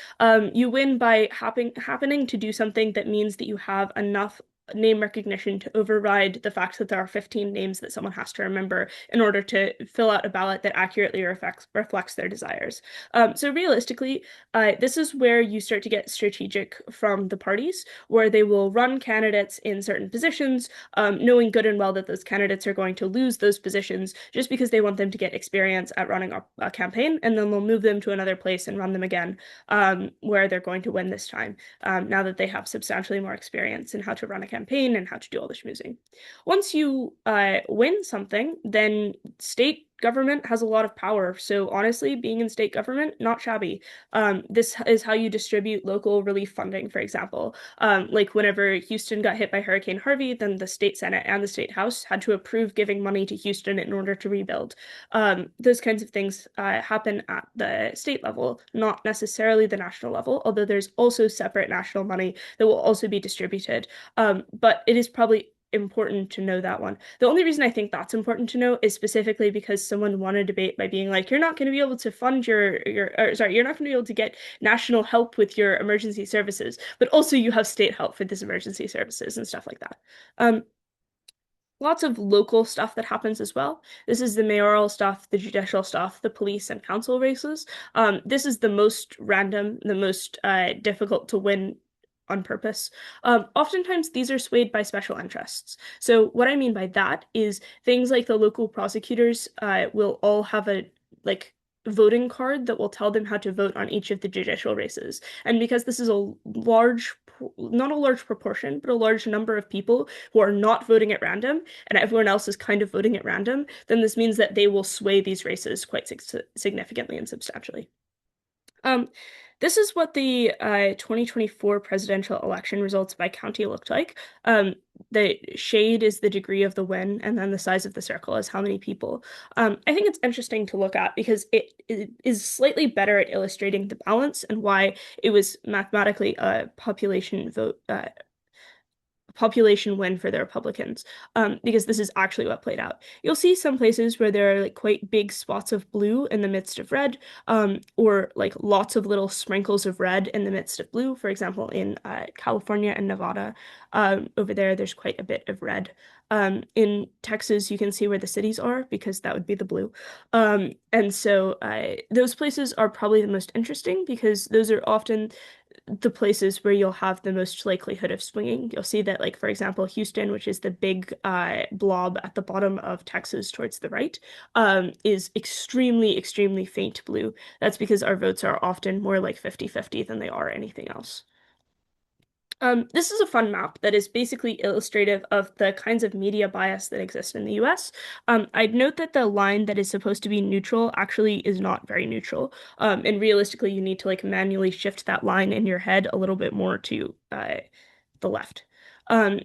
You win by happening to do something that means that you have enough name recognition to override the fact that there are 15 names that someone has to remember in order to fill out a ballot that accurately reflects their desires. So realistically, this is where you start to get strategic from the parties, where they will run candidates in certain positions, knowing good and well that those candidates are going to lose those positions just because they want them to get experience at running a campaign, and then they'll move them to another place and run them again, where they're going to win this time, now that they have substantially more experience in how to run a campaign and how to do all the schmoozing. Once you win something, then state government has a lot of power. So honestly, being in state government, not shabby. This is how you distribute local relief funding, for example. Like whenever Houston got hit by Hurricane Harvey, then the state Senate and the state House had to approve giving money to Houston in order to rebuild. Those kinds of things happen at the state level, not necessarily the national level, although there's also separate national money that will also be distributed. But it is probably important to know that one. The only reason I think that's important to know is specifically because someone won a debate by being like, you're not going to be able to fund you're not going to be able to get national help with your emergency services, but also you have state help for this emergency services and stuff like that. Lots of local stuff that happens as well. This is the mayoral stuff, the judicial stuff, the police and council races. This is the most random, the most difficult to win on purpose. Oftentimes, these are swayed by special interests. So what I mean by that is things like the local prosecutors will all have a voting card that will tell them how to vote on each of the judicial races. And because this is not a large proportion, but a large number of people who are not voting at random, and everyone else is kind of voting at random, then this means that they will sway these races quite significantly and substantially. This is what the 2024 presidential election results by county looked like. The shade is the degree of the win, and then the size of the circle is how many people. I think it's interesting to look at because it is slightly better at illustrating the balance and why it was mathematically a population win for the Republicans, because this is actually what played out. You'll see some places where there are like quite big spots of blue in the midst of red, or like lots of little sprinkles of red in the midst of blue. For example, in California and Nevada, over there's quite a bit of red. In Texas, you can see where the cities are because that would be the blue. And so those places are probably the most interesting because those are often the places where you'll have the most likelihood of swinging. You'll see that, like, for example, Houston, which is the big blob at the bottom of Texas towards the right, is extremely faint blue. That's because our votes are often more like 50-50 than they are anything else. This is a fun map that is basically illustrative of the kinds of media bias that exist in the US. I'd note that the line that is supposed to be neutral actually is not very neutral. And realistically, you need to like manually shift that line in your head a little bit more to the left. But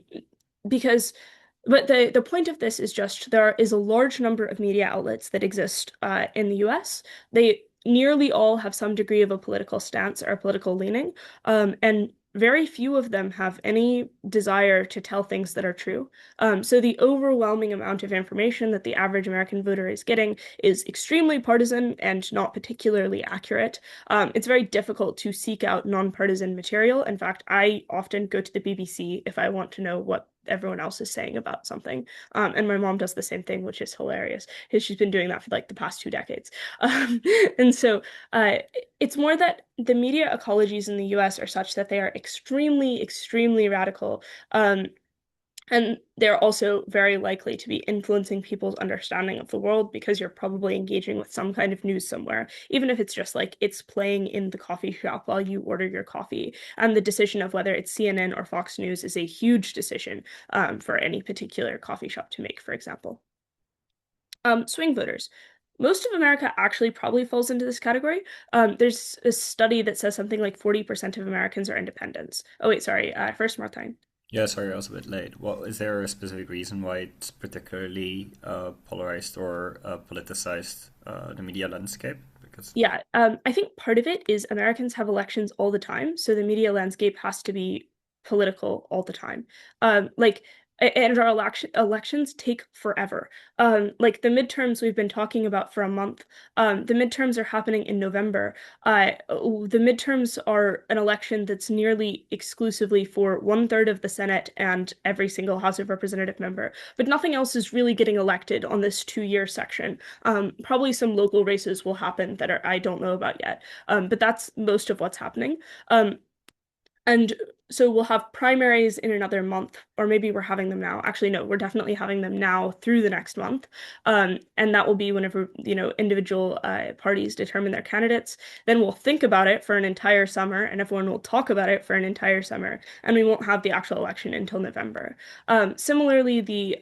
the point of this is just there is a large number of media outlets that exist in the US. They nearly all have some degree of a political stance or a political leaning, and very few of them have any desire to tell things that are true. So the overwhelming amount of information that the average American voter is getting is extremely partisan and not particularly accurate. It's very difficult to seek out nonpartisan material. In fact, I often go to the BBC if I want to know what everyone else is saying about something. And my mom does the same thing, which is hilarious because she's been doing that for like the past 2 decades. And so it's more that the media ecologies in the US are such that they are extremely radical. And they're also very likely to be influencing people's understanding of the world because you're probably engaging with some kind of news somewhere, even if it's just like it's playing in the coffee shop while you order your coffee. And the decision of whether it's CNN or Fox News is a huge decision for any particular coffee shop to make, for example. Swing voters. Most of America actually probably falls into this category. There's a study that says something like 40% of Americans are independents. Oh, wait, sorry. First, Martine. Yeah, sorry, I was a bit late. What is there a specific reason why it's particularly polarized or politicized the media landscape? Because Yeah, I think part of it is Americans have elections all the time, so the media landscape has to be political all the time. Like, and our elections take forever. Like the midterms we've been talking about for a month. The midterms are happening in November. The midterms are an election that's nearly exclusively for 1/3 of the Senate and every single House of Representative member, but nothing else is really getting elected on this 2-year section. Probably some local races will happen that I don't know about yet. But that's most of what's happening. And so we'll have primaries in another month, or maybe we're having them now. Actually, no, we're definitely having them now through the next month. And that will be whenever, individual parties determine their candidates. Then we'll think about it for an entire summer, and everyone will talk about it for an entire summer, and we won't have the actual election until November. Similarly, the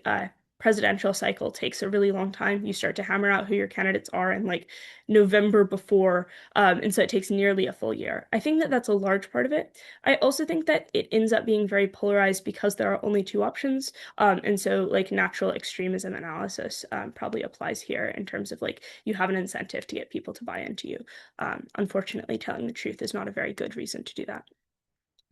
presidential cycle takes a really long time. You start to hammer out who your candidates are in like November before, and so it takes nearly a full year. I think that that's a large part of it. I also think that it ends up being very polarized because there are only two options. And so like natural extremism analysis probably applies here in terms of like you have an incentive to get people to buy into you. Unfortunately, telling the truth is not a very good reason to do that.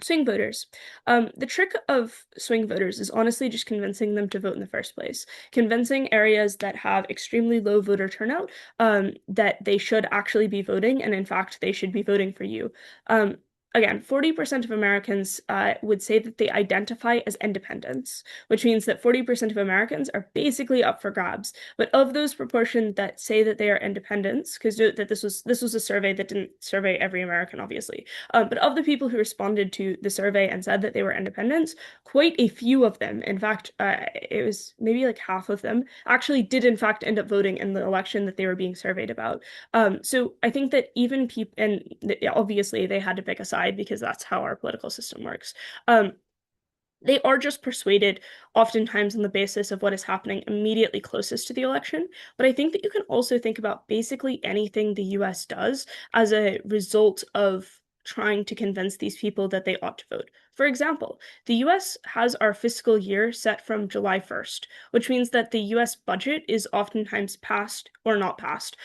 Swing voters. The trick of swing voters is honestly just convincing them to vote in the first place. Convincing areas that have extremely low voter turnout that they should actually be voting, and in fact, they should be voting for you. Again, 40% of Americans would say that they identify as independents, which means that 40% of Americans are basically up for grabs. But of those proportion that say that they are independents, because note that this was a survey that didn't survey every American, obviously. But of the people who responded to the survey and said that they were independents, quite a few of them, in fact, it was maybe like half of them, actually did in fact end up voting in the election that they were being surveyed about. So I think that even people, and obviously they had to pick a side because that's how our political system works. They are just persuaded oftentimes on the basis of what is happening immediately closest to the election. But I think that you can also think about basically anything the US does as a result of trying to convince these people that they ought to vote. For example, the US has our fiscal year set from July 1st, which means that the US budget is oftentimes passed or not passed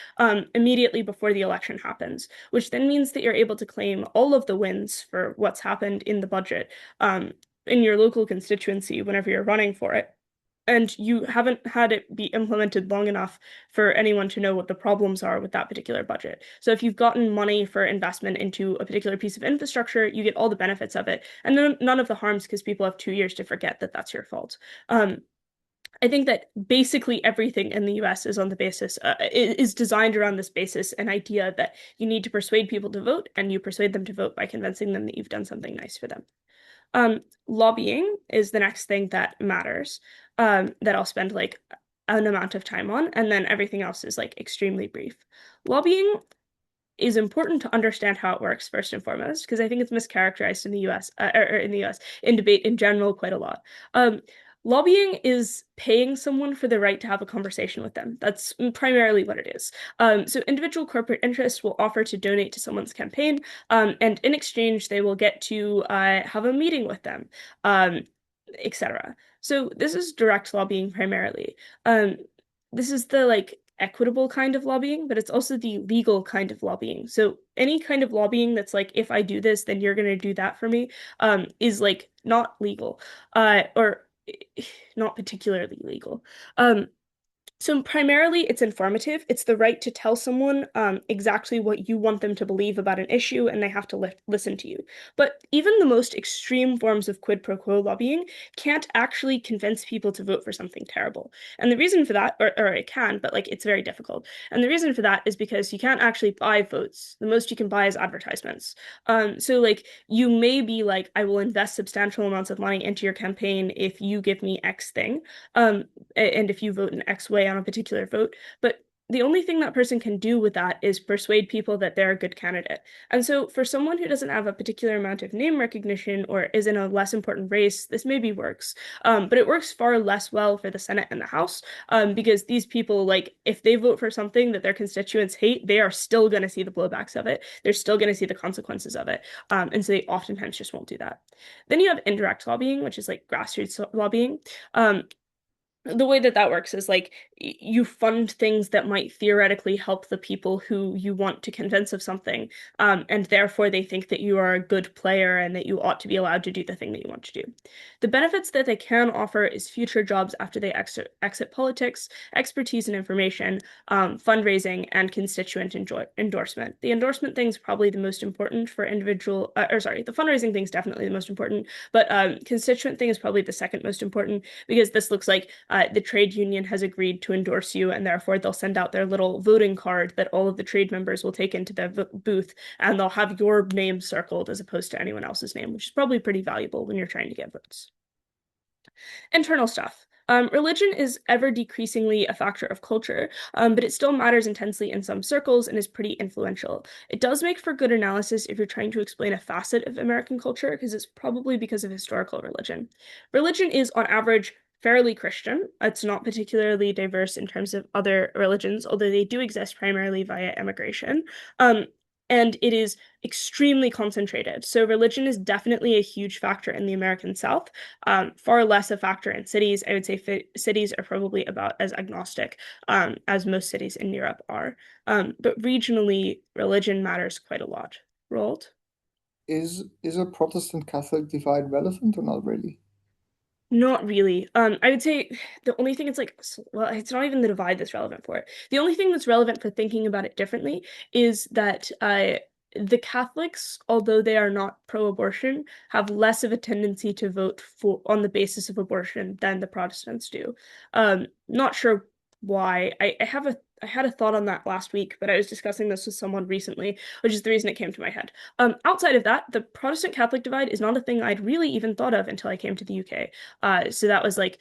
immediately before the election happens, which then means that you're able to claim all of the wins for what's happened in the budget in your local constituency whenever you're running for it. And you haven't had it be implemented long enough for anyone to know what the problems are with that particular budget. So if you've gotten money for investment into a particular piece of infrastructure, you get all the benefits of it, and then none of the harms because people have 2 years to forget that that's your fault. I think that basically everything in the US is on the basis, is designed around this basis, an idea that you need to persuade people to vote, and you persuade them to vote by convincing them that you've done something nice for them. Lobbying is the next thing that matters, that I'll spend like an amount of time on, and then everything else is like extremely brief. Lobbying is important to understand how it works first and foremost, because I think it's mischaracterized in the US, or in the US, in debate in general quite a lot. Lobbying is paying someone for the right to have a conversation with them. That's primarily what it is. So individual corporate interests will offer to donate to someone's campaign, and in exchange, they will get to have a meeting with them, etc. So this is direct lobbying primarily. This is the like equitable kind of lobbying, but it's also the legal kind of lobbying. So any kind of lobbying that's like, if I do this, then you're going to do that for me, is like not legal, or not particularly legal. So primarily it's informative. It's the right to tell someone exactly what you want them to believe about an issue, and they have to listen to you. But even the most extreme forms of quid pro quo lobbying can't actually convince people to vote for something terrible. And the reason for that, or it can, but like it's very difficult. And the reason for that is because you can't actually buy votes. The most you can buy is advertisements. So like you may be like, I will invest substantial amounts of money into your campaign if you give me X thing, and if you vote in X way on a particular vote. But the only thing that person can do with that is persuade people that they're a good candidate. And so for someone who doesn't have a particular amount of name recognition or is in a less important race, this maybe works. But it works far less well for the Senate and the House, because these people, like, if they vote for something that their constituents hate, they are still going to see the blowbacks of it. They're still going to see the consequences of it. And so they oftentimes just won't do that. Then you have indirect lobbying, which is like grassroots lobbying. The way that that works is like you fund things that might theoretically help the people who you want to convince of something, and therefore they think that you are a good player and that you ought to be allowed to do the thing that you want to do. The benefits that they can offer is future jobs after they exit politics, expertise and information, fundraising, and constituent endorsement. The endorsement thing is probably the most important for individual, or sorry, the fundraising thing is definitely the most important, but constituent thing is probably the second most important, because this looks like the trade union has agreed to endorse you, and therefore they'll send out their little voting card that all of the trade members will take into their booth, and they'll have your name circled as opposed to anyone else's name, which is probably pretty valuable when you're trying to get votes. Internal stuff. Religion is ever decreasingly a factor of culture, but it still matters intensely in some circles and is pretty influential. It does make for good analysis if you're trying to explain a facet of American culture, because it's probably because of historical religion. Religion is, on average, fairly Christian. It's not particularly diverse in terms of other religions, although they do exist primarily via immigration. And it is extremely concentrated. So religion is definitely a huge factor in the American South, far less a factor in cities. I would say cities are probably about as agnostic as most cities in Europe are. But regionally, religion matters quite a lot. Roald? Is a Protestant Catholic divide relevant or not really? Not really. I would say the only thing it's like, well, it's not even the divide that's relevant for it. The only thing that's relevant for thinking about it differently is that the Catholics, although they are not pro-abortion, have less of a tendency to vote for on the basis of abortion than the Protestants do. Not sure why. I had a thought on that last week, but I was discussing this with someone recently, which is the reason it came to my head. Outside of that, the Protestant Catholic divide is not a thing I'd really even thought of until I came to the UK. So that was like,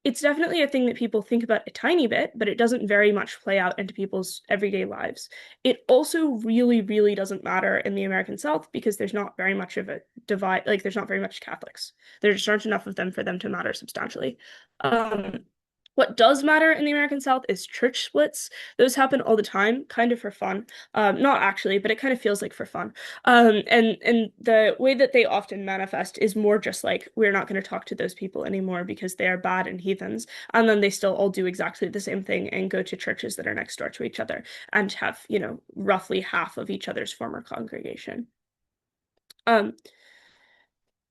it's definitely a thing that people think about a tiny bit, but it doesn't very much play out into people's everyday lives. It also really, really doesn't matter in the American South because there's not very much of a divide, like there's not very much Catholics. There just aren't enough of them for them to matter substantially. What does matter in the American South is church splits. Those happen all the time, kind of for fun. Not actually, but it kind of feels like for fun. And the way that they often manifest is more just like, we're not going to talk to those people anymore because they are bad and heathens. And then they still all do exactly the same thing and go to churches that are next door to each other and have, roughly half of each other's former congregation.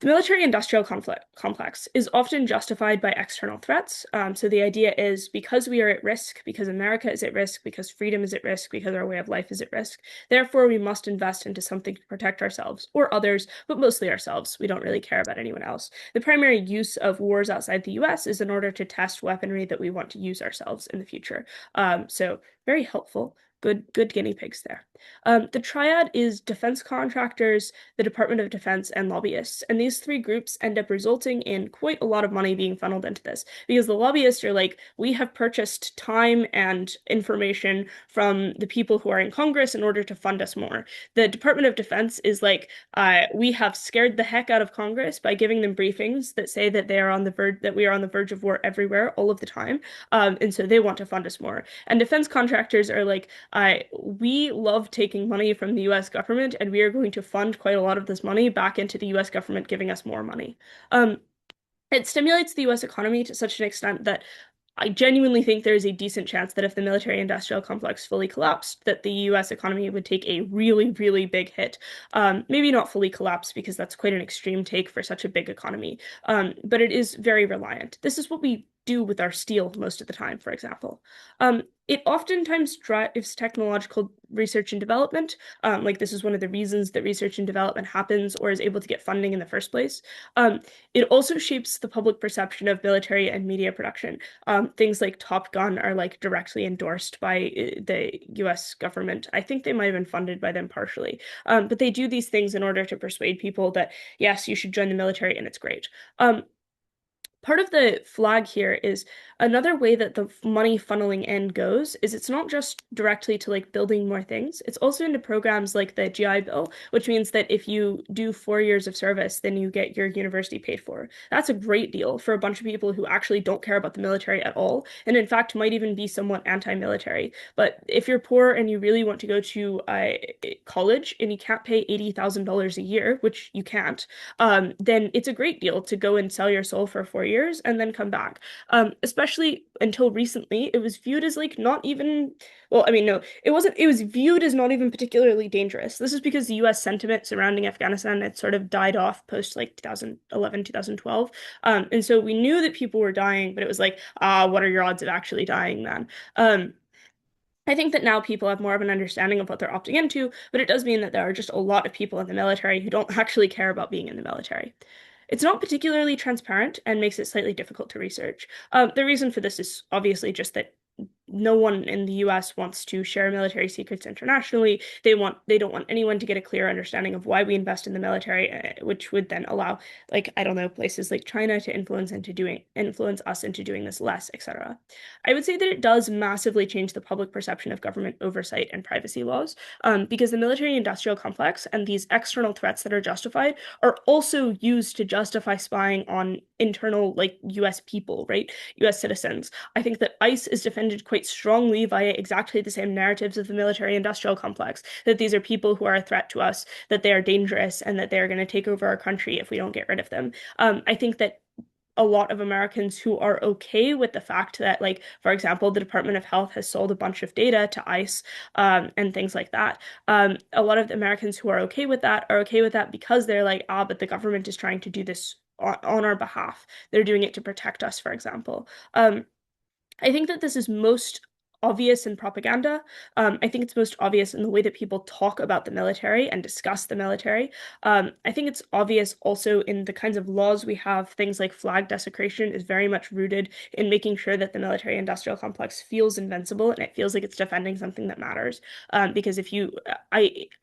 The military-industrial complex is often justified by external threats. So the idea is because we are at risk, because America is at risk, because freedom is at risk, because our way of life is at risk, therefore we must invest into something to protect ourselves or others, but mostly ourselves. We don't really care about anyone else. The primary use of wars outside the US is in order to test weaponry that we want to use ourselves in the future. So very helpful. Good guinea pigs there. The triad is defense contractors, the Department of Defense, and lobbyists. And these three groups end up resulting in quite a lot of money being funneled into this because the lobbyists are like, we have purchased time and information from the people who are in Congress in order to fund us more. The Department of Defense is like, we have scared the heck out of Congress by giving them briefings that say that they are on the verge, that we are on the verge of war everywhere all of the time. And so they want to fund us more. And defense contractors are like, we love taking money from the US government, and we are going to fund quite a lot of this money back into the US government giving us more money. It stimulates the US economy to such an extent that I genuinely think there is a decent chance that if the military-industrial complex fully collapsed, that the US economy would take a really, really big hit. Maybe not fully collapse because that's quite an extreme take for such a big economy, but it is very reliant. This is what we do with our steel most of the time, for example. It oftentimes drives technological research and development. Like this is one of the reasons that research and development happens or is able to get funding in the first place. It also shapes the public perception of military and media production. Things like Top Gun are like directly endorsed by the US government. I think they might have been funded by them partially. But they do these things in order to persuade people that, yes, you should join the military and it's great. Part of the flag here is Another way that the money funneling in goes is it's not just directly to like building more things. It's also into programs like the GI Bill, which means that if you do 4 years of service, then you get your university paid for. That's a great deal for a bunch of people who actually don't care about the military at all, and in fact might even be somewhat anti-military. But if you're poor and you really want to go to college and you can't pay $80,000 a year, which you can't, then it's a great deal to go and sell your soul for 4 years and then come back. Especially until recently, it was viewed as like not even, well, I mean, no, it wasn't, it was viewed as not even particularly dangerous. This is because the US sentiment surrounding Afghanistan had sort of died off post like 2011, 2012. And so we knew that people were dying, but it was like, what are your odds of actually dying, man? I think that now people have more of an understanding of what they're opting into, but it does mean that there are just a lot of people in the military who don't actually care about being in the military. It's not particularly transparent and makes it slightly difficult to research. The reason for this is obviously just that no one in the US wants to share military secrets internationally. They don't want anyone to get a clear understanding of why we invest in the military, which would then allow, like, I don't know, places like China to influence us into doing this less, etc. I would say that it does massively change the public perception of government oversight and privacy laws, because the military industrial complex and these external threats that are justified are also used to justify spying on internal, like, US people, right? US citizens. I think that ICE is defended quite strongly via exactly the same narratives of the military industrial complex, that these are people who are a threat to us, that they are dangerous, and that they are going to take over our country if we don't get rid of them. I think that a lot of Americans who are okay with the fact that, like, for example, the Department of Health has sold a bunch of data to ICE, and things like that. A lot of the Americans who are okay with that are okay with that because they're like, but the government is trying to do this on our behalf. They're doing it to protect us, for example. I think that this is most obvious in propaganda. I think it's most obvious in the way that people talk about the military and discuss the military. I think it's obvious also in the kinds of laws we have. Things like flag desecration is very much rooted in making sure that the military industrial complex feels invincible and it feels like it's defending something that matters. Because if you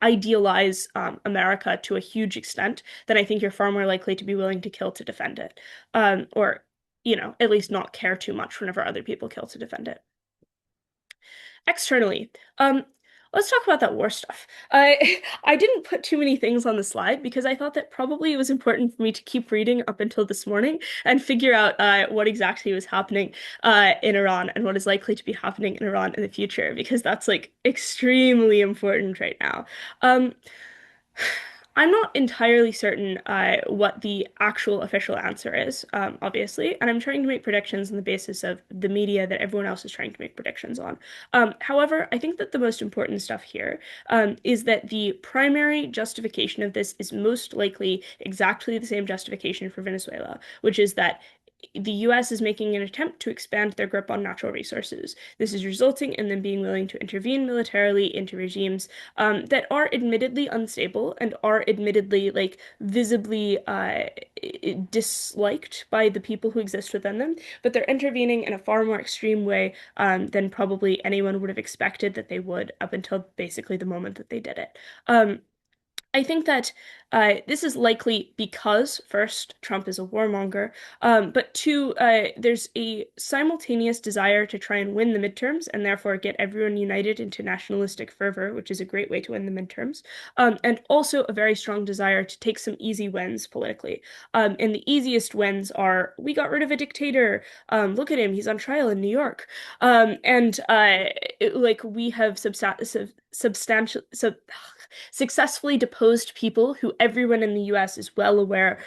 idealize America to a huge extent, then I think you're far more likely to be willing to kill to defend it. Or at least not care too much whenever other people kill to defend it. Externally, let's talk about that war stuff. I didn't put too many things on the slide because I thought that probably it was important for me to keep reading up until this morning and figure out what exactly was happening in Iran and what is likely to be happening in Iran in the future, because that's like extremely important right now. I'm not entirely certain what the actual official answer is, obviously, and I'm trying to make predictions on the basis of the media that everyone else is trying to make predictions on. However, I think that the most important stuff here is that the primary justification of this is most likely exactly the same justification for Venezuela, which is that the US is making an attempt to expand their grip on natural resources. This is resulting in them being willing to intervene militarily into regimes that are admittedly unstable and are admittedly, like, visibly disliked by the people who exist within them, but they're intervening in a far more extreme way than probably anyone would have expected that they would up until basically the moment that they did it. I think that this is likely because, first, Trump is a warmonger, but two, there's a simultaneous desire to try and win the midterms and therefore get everyone united into nationalistic fervor, which is a great way to win the midterms, and also a very strong desire to take some easy wins politically. And the easiest wins are, we got rid of a dictator. Look at him, he's on trial in New York. Like, we have successfully deposed people who everyone in the US is well aware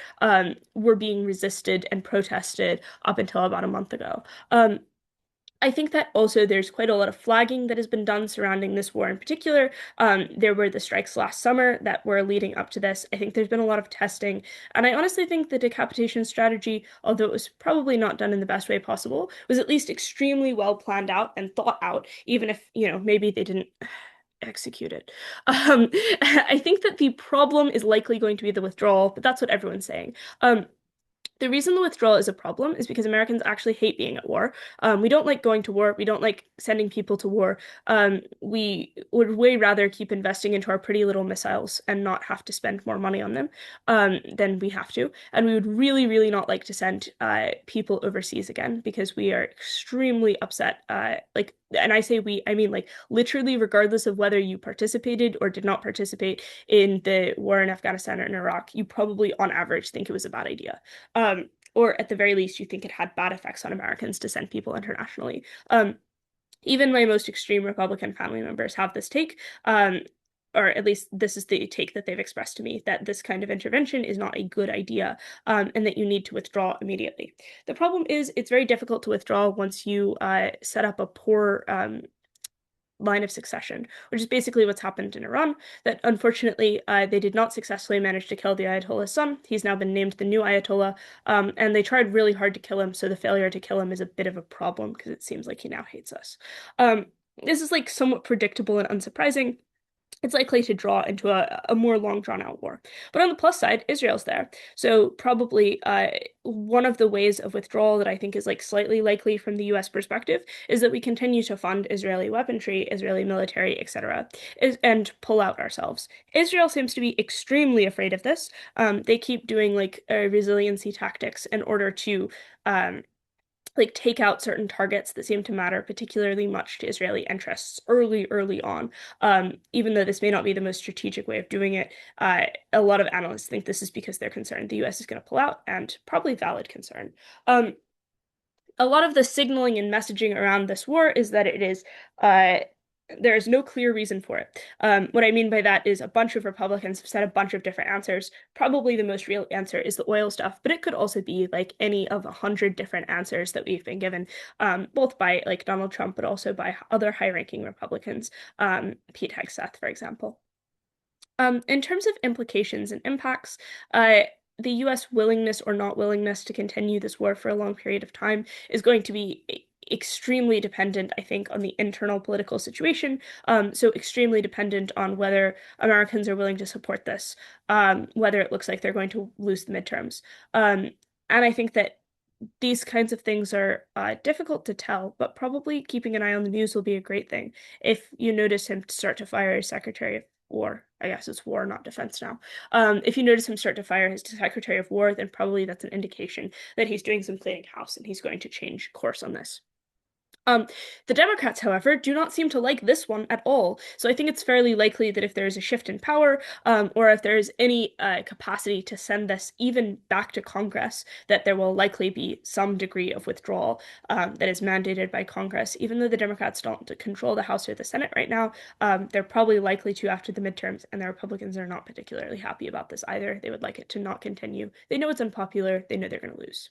were being resisted and protested up until about a month ago. I think that also there's quite a lot of flagging that has been done surrounding this war in particular. There were the strikes last summer that were leading up to this. I think there's been a lot of testing. And I honestly think the decapitation strategy, although it was probably not done in the best way possible, was at least extremely well planned out and thought out, even if, maybe they didn't execute it. I think that the problem is likely going to be the withdrawal, but that's what everyone's saying. The reason the withdrawal is a problem is because Americans actually hate being at war. We don't like going to war. We don't like sending people to war. We would way rather keep investing into our pretty little missiles and not have to spend more money on them than we have to. And we would really, really not like to send people overseas again because we are extremely upset. And I say we, I mean like literally, regardless of whether you participated or did not participate in the war in Afghanistan or in Iraq, you probably on average think it was a bad idea. Or at the very least, you think it had bad effects on Americans to send people internationally. Even my most extreme Republican family members have this take, or at least this is the take that they've expressed to me, that this kind of intervention is not a good idea, and that you need to withdraw immediately. The problem is it's very difficult to withdraw once you set up a poor line of succession, which is basically what's happened in Iran. That unfortunately, they did not successfully manage to kill the Ayatollah's son. He's now been named the new Ayatollah, and they tried really hard to kill him. So the failure to kill him is a bit of a problem because it seems like he now hates us. This is like somewhat predictable and unsurprising. It's likely to draw into a more long drawn out war. But on the plus side, Israel's there. So probably one of the ways of withdrawal that I think is like slightly likely from the US perspective is that we continue to fund Israeli weaponry, Israeli military, etc., and pull out ourselves. Israel seems to be extremely afraid of this. They keep doing like resiliency tactics in order to like take out certain targets that seem to matter particularly much to Israeli interests early on. Even though this may not be the most strategic way of doing it, a lot of analysts think this is because they're concerned the US is going to pull out, and probably valid concern. A lot of the signaling and messaging around this war is that it is there is no clear reason for it. What I mean by that is a bunch of Republicans have said a bunch of different answers. Probably the most real answer is the oil stuff, but it could also be like any of 100 different answers that we've been given, both by like Donald Trump, but also by other high-ranking Republicans, Pete Hegseth, for example. In terms of implications and impacts, the US willingness or not willingness to continue this war for a long period of time is going to be extremely dependent, I think, on the internal political situation. So extremely dependent on whether Americans are willing to support this, whether it looks like they're going to lose the midterms. And I think that these kinds of things are difficult to tell, but probably keeping an eye on the news will be a great thing. If you notice him start to fire his Secretary of War, I guess it's war, not defense now. If you notice him start to fire his Secretary of War, then probably that's an indication that he's doing some cleaning house and he's going to change course on this. The Democrats, however, do not seem to like this one at all. So I think it's fairly likely that if there is a shift in power, or if there is any capacity to send this even back to Congress, that there will likely be some degree of withdrawal that is mandated by Congress. Even though the Democrats don't control the House or the Senate right now, they're probably likely to after the midterms, and the Republicans are not particularly happy about this either. They would like it to not continue. They know it's unpopular. They know they're going to lose.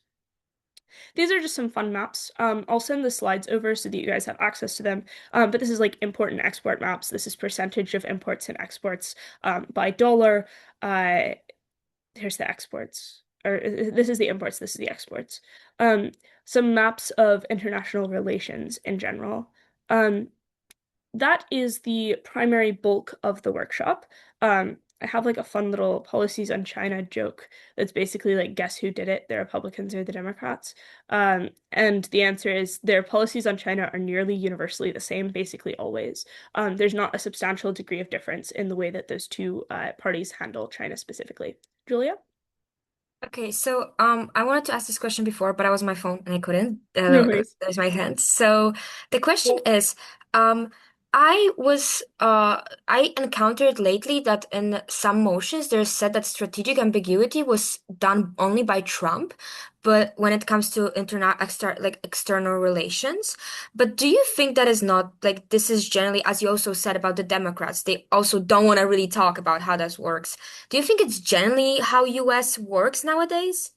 These are just some fun maps. I'll send the slides over so that you guys have access to them. But this is like import and export maps. This is percentage of imports and exports by dollar. Here's the exports. Or this is the imports, this is the exports. Some maps of international relations in general. That is the primary bulk of the workshop. I have like a fun little policies on China joke that's basically like, guess who did it? The Republicans or the Democrats? And the answer is their policies on China are nearly universally the same, basically always. There's not a substantial degree of difference in the way that those two parties handle China specifically. Julia? Okay, so I wanted to ask this question before, but I was on my phone and I couldn't. No worries. There's my hand. So the question is, I encountered lately that in some motions there's said that strategic ambiguity was done only by Trump, but when it comes to external relations. But do you think that is not like this is generally, as you also said about the Democrats, they also don't want to really talk about how this works. Do you think it's generally how US works nowadays?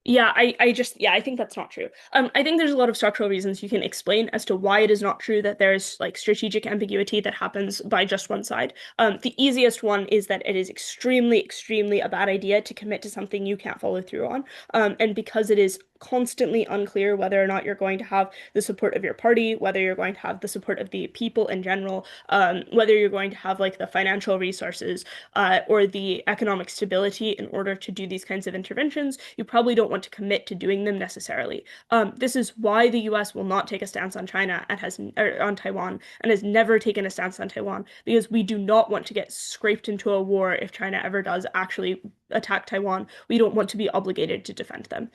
Yeah, I think that's not true. I think there's a lot of structural reasons you can explain as to why it is not true that there's like strategic ambiguity that happens by just one side. The easiest one is that it is extremely a bad idea to commit to something you can't follow through on. And because it is constantly unclear whether or not you're going to have the support of your party, whether you're going to have the support of the people in general, whether you're going to have like the financial resources or the economic stability in order to do these kinds of interventions, you probably don't want to commit to doing them necessarily. This is why the US will not take a stance on China and on Taiwan and has never taken a stance on Taiwan, because we do not want to get scraped into a war if China ever does actually attack Taiwan. We don't want to be obligated to defend them.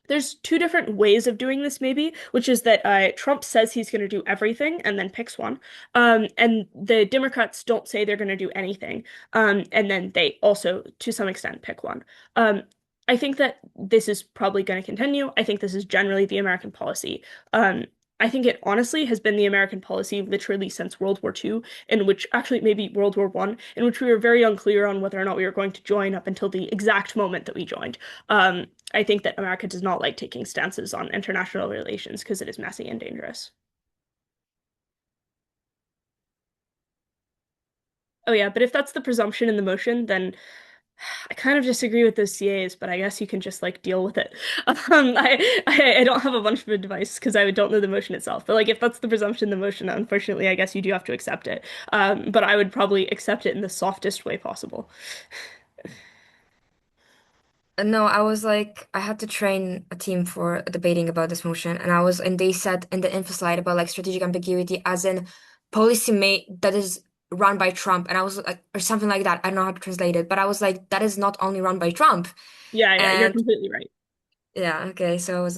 There's two different ways of doing this, maybe, which is that Trump says he's going to do everything and then picks one. And the Democrats don't say they're going to do anything. And then they also, to some extent, pick one. I think that this is probably going to continue. I think this is generally the American policy. I think it honestly has been the American policy literally since World War II, in which actually maybe World War I, in which we were very unclear on whether or not we were going to join up until the exact moment that we joined. I think that America does not like taking stances on international relations because it is messy and dangerous. Oh yeah, but if that's the presumption in the motion, then I kind of disagree with those CAs, but I guess you can just like deal with it. I don't have a bunch of advice because I don't know the motion itself. But like if that's the presumption in the motion, unfortunately, I guess you do have to accept it. But I would probably accept it in the softest way possible. No, I was like, I had to train a team for debating about this motion, and they said in the info slide about like strategic ambiguity as in policy made that is run by Trump, and I was like, or something like that. I don't know how to translate it, but I was like, that is not only run by Trump, Yeah, you're and completely right. yeah, okay, so I was